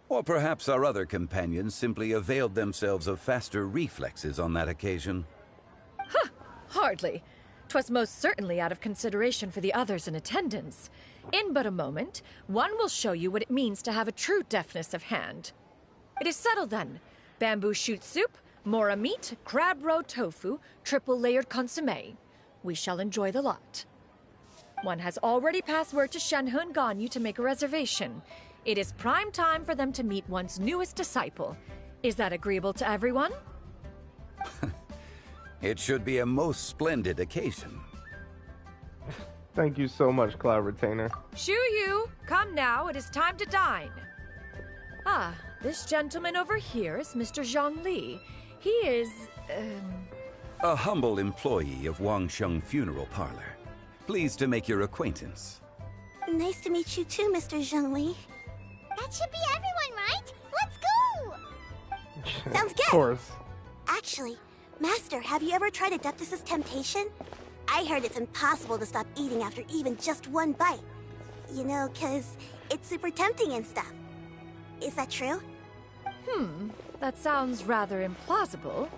Or perhaps our other companions simply availed themselves of faster reflexes on that occasion. Huh, hardly. 'Twas most certainly out of consideration for the others in attendance. In but a moment, one will show you what it means to have a true deftness of hand. It is settled then. Bamboo shoot soup, mora meat, crab roe tofu, triple-layered consommé. We shall enjoy the lot. One has already passed word to Shenhe and Ganyu to make a reservation. It is prime time for them to meet one's newest disciple. Is that agreeable to everyone? It should be a most splendid occasion. Thank you so much, Cloud Retainer. Xianyun, come now, it is time to dine. Ah, this gentleman over here is Mr. Zhongli. He is, A humble employee of Wangshu Funeral Parlor. Pleased to make your acquaintance. Nice to meet you too, Mr. Zhongli. That should be everyone, right? Let's go! Sounds good. Of course. Actually, Master, have you ever tried Adeptus' temptation? I heard it's impossible to stop eating after even just one bite. You know, 'cause it's super tempting and stuff. Is that true? That sounds rather implausible.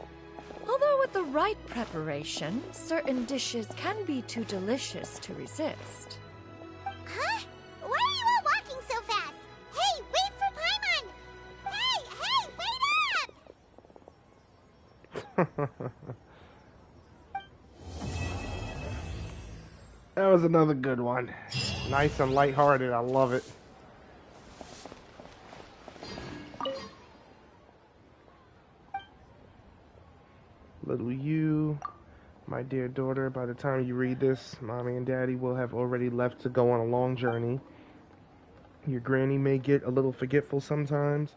Although with the right preparation, certain dishes can be too delicious to resist. Huh? Why are you all walking so fast? Hey, wait for Paimon! Hey, wait up! That was another good one. Nice and lighthearted. I love it. Little you, my dear daughter, by the time you read this, Mommy and Daddy will have already left to go on a long journey. Your granny may get a little forgetful sometimes,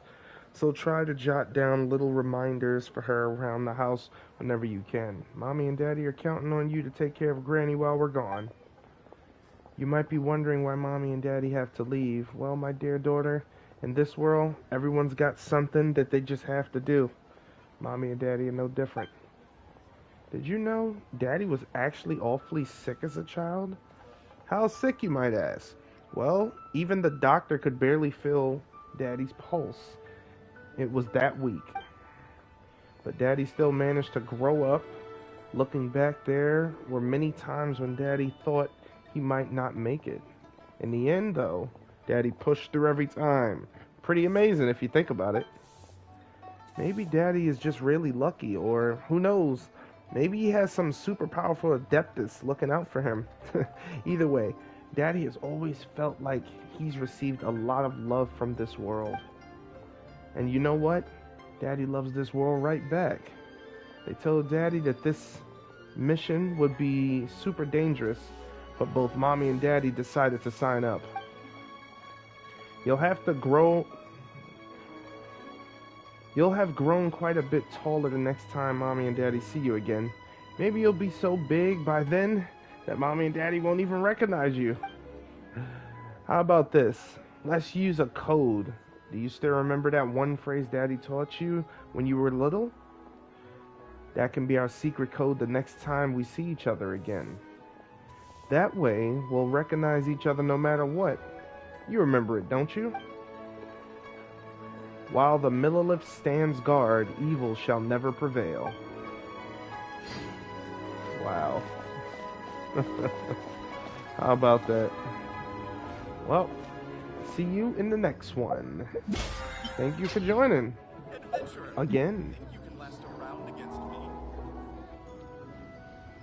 so try to jot down little reminders for her around the house whenever you can. Mommy and Daddy are counting on you to take care of Granny while we're gone. You might be wondering why Mommy and Daddy have to leave. Well, my dear daughter, in this world, everyone's got something that they just have to do. Mommy and Daddy are no different. Did you know Daddy was actually awfully sick as a child? How sick, you might ask? Well, even the doctor could barely feel Daddy's pulse. It was that weak. But Daddy still managed to grow up. Looking back, there were many times when Daddy thought he might not make it. In the end, though, Daddy pushed through every time. Pretty amazing if you think about it. Maybe Daddy is just really lucky, or who knows, maybe he has some super powerful Adeptus looking out for him. Either way, Daddy has always felt like he's received a lot of love from this world. And you know what? Daddy loves this world right back. They told Daddy that this mission would be super dangerous, but both Mommy and Daddy decided to sign up. You'll have grown quite a bit taller the next time Mommy and Daddy see you again. Maybe you'll be so big by then that Mommy and Daddy won't even recognize you. How about this? Let's use a code. Do you still remember that one phrase Daddy taught you when you were little? That can be our secret code the next time we see each other again. That way, we'll recognize each other no matter what. You remember it, don't you? While the Millilith stands guard, evil shall never prevail. Wow. How about that? Well, see you in the next one. Thank you for joining. Again.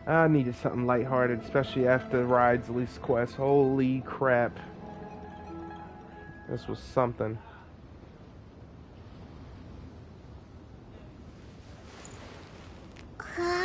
I needed something lighthearted, especially after Ride's least quest. Holy crap. This was something. Cloud.